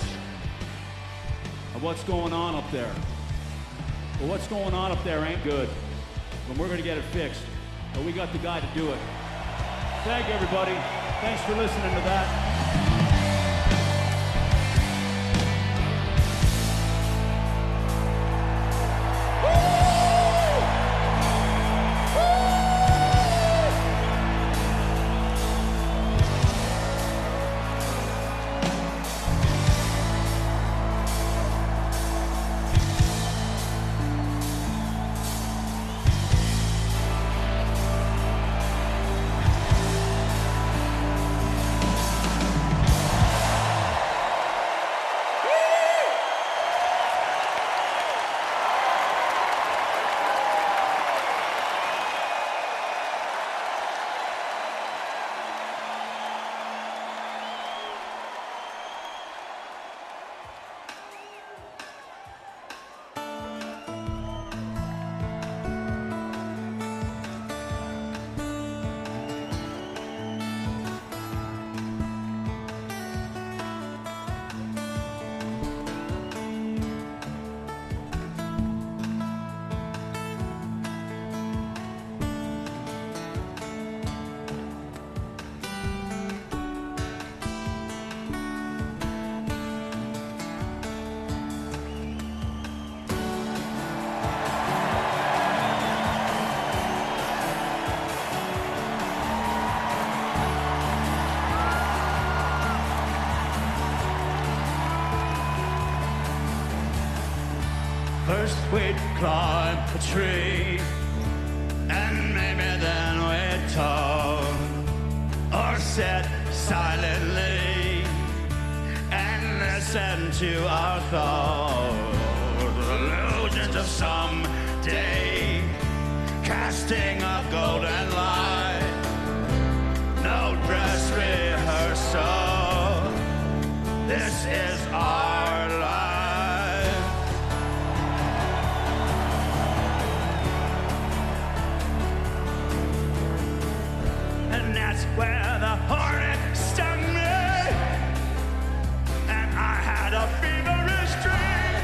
of what's going on up there. Well, what's going on up there ain't good, and we're gonna get it fixed. But we got the guy to do it. Thank you, everybody. Thanks for listening to that. First we'd climb a tree, and maybe then we'd talk, or sit silently and listen to our thoughts. Illusions of someday, casting a golden light. No dress rehearsal, this is our life. And that's where the hornet stung me, and I had a feverish dream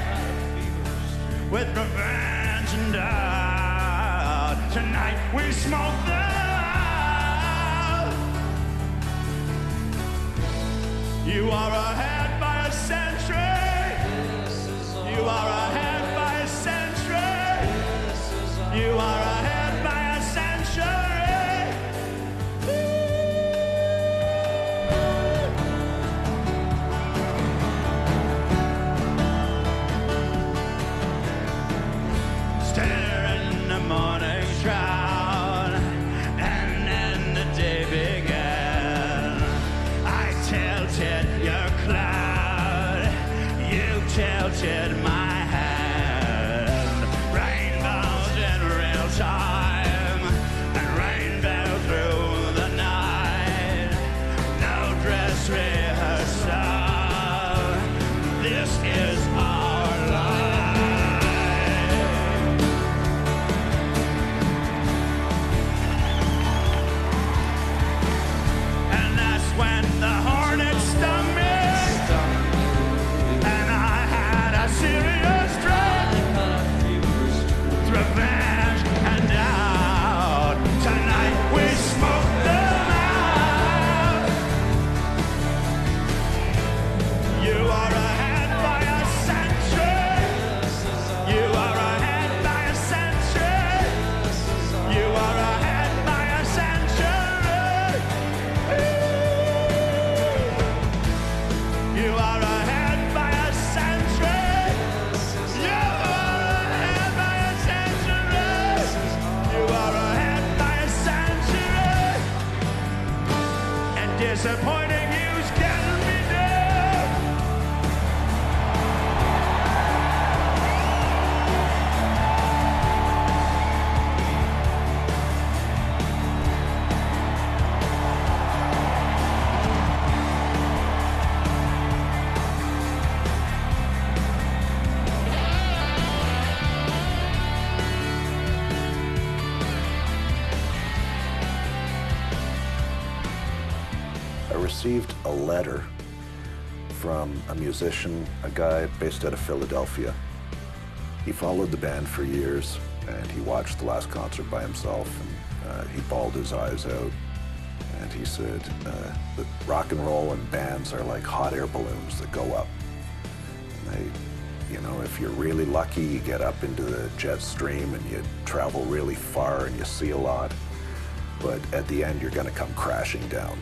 with revenge and doubt. Tonight we smoke them out. You are ahead by a century. You are ahead by a century. You are ahead by a century. Morning shroud, and then the day began. I tilted your cloud, you tilted my hand. Rainbows in real time, and rainbow through the night. No dress rehearsal, this is our life. When the hornet stung me, and I had a serious dread, revenge and doubt. Tonight we smoke them out. You are ahead by a century. You are ahead by a century. You are ahead by a century. You are ahead by a century. You are ahead by a century. You are ahead by a century. And disappointing you's getting me down. received a letter from a musician, a guy based out of Philadelphia. He followed the band for years, and he watched the last concert by himself, and he bawled his eyes out. And he said that rock and roll and bands are like hot air balloons that go up. And they, you know, if you're really lucky, you get up into the jet stream and you travel really far and you see a lot. But at the end, you're going to come crashing down.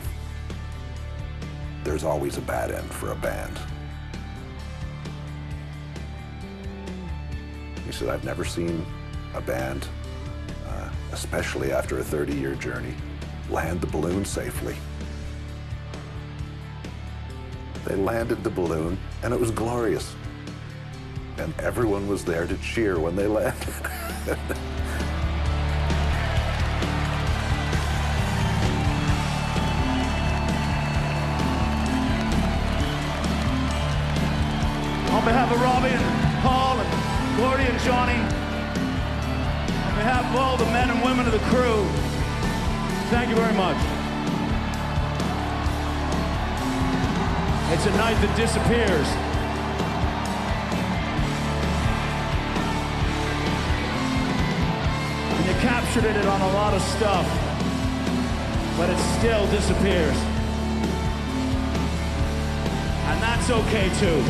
There's always a bad end for a band. He said, I've never seen a band, especially after a 30-year journey, land the balloon safely. They landed the balloon, and it was glorious. And everyone was there to cheer when they landed. On behalf of Robbie and Paul and Gordy and Johnny, on behalf of all the men and women of the crew, thank you very much. It's a night that disappears. And you captured it on a lot of stuff, but it still disappears. And that's okay too.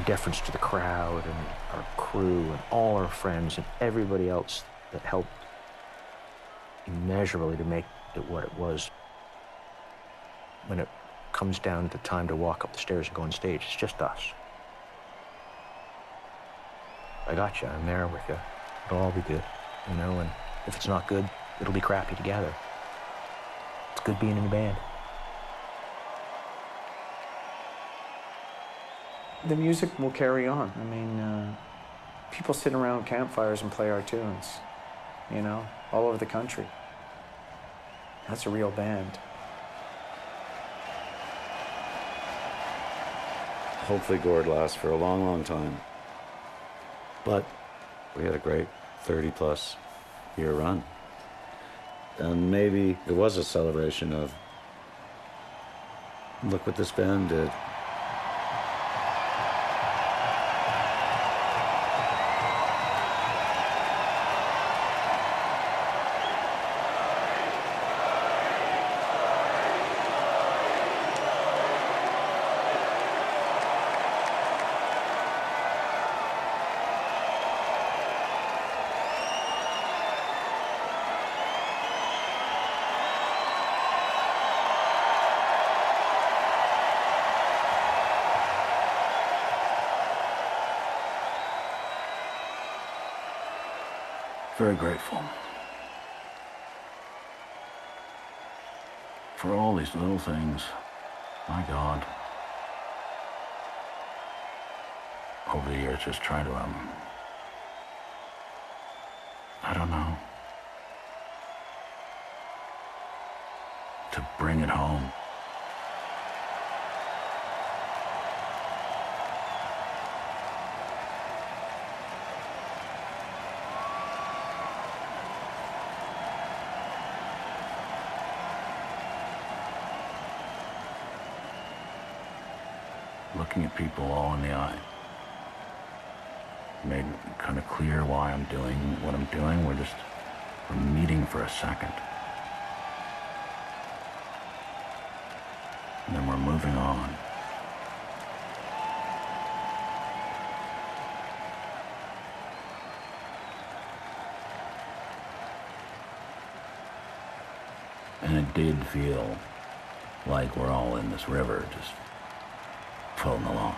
Deference to the crowd and our crew and all our friends and everybody else that helped immeasurably to make it what it was. When it comes down to time to walk up the stairs and go on stage, it's just us. I got you, I'm there with you. It'll all be good, you know, and if it's not good, it'll be crappy together. It's good being in a band. The music will carry on. I mean, people sit around campfires and play our tunes, you know, all over the country. That's a real band. Hopefully Gord lasts for a long, long time. But we had a great 30-plus year run. And maybe it was a celebration of, look what this band did. Very grateful for all these little things. My God. Over the years, just try to, I don't know, to bring it home. Looking at people all in the eye made it kind of clear why I'm doing what I'm doing. We're meeting for a second. And then we're moving on. And it did feel like we're all in this river just floating along.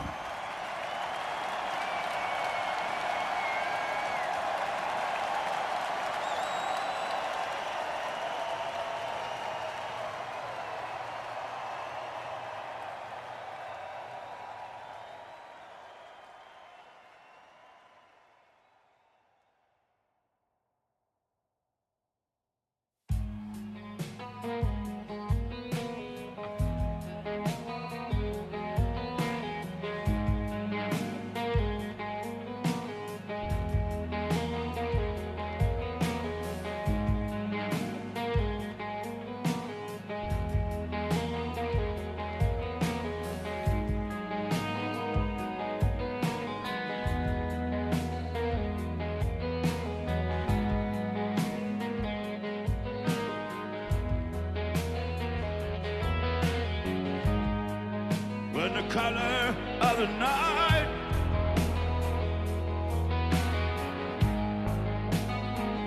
When the color of the night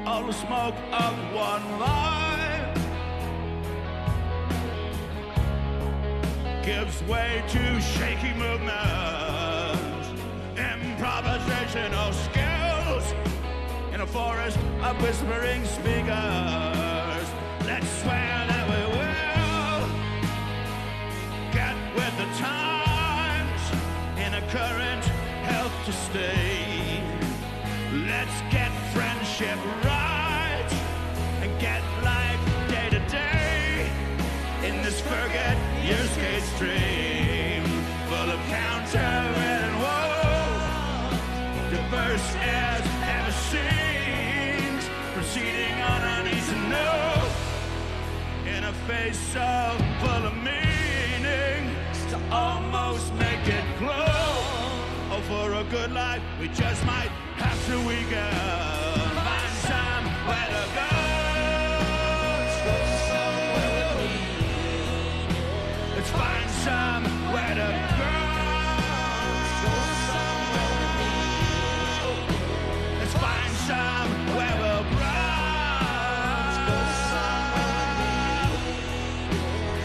all the smoke of one light gives way to shaky movements, improvisational skills in a forest of whispering speakers. Let's swear that we will get with the times in a current health to stay. Let's get friendship right and get life day to day in this forget your skate stream full of counter-written woe, diverse as ever seems, proceeding on a need to know in a face so full of meaning to almost make it glow. Oh, for a good life we just might have to weaken, find somewhere to go. Let's find somewhere to go. Let's find somewhere we'll grow.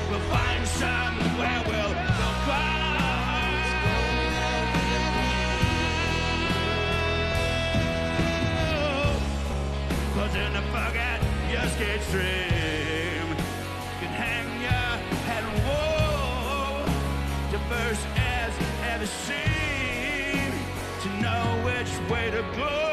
We'll find somewhere we'll go. 'Cause in the forget your skate stream, you can hang your head and whoa, diverse as ever seem, to know which way to go.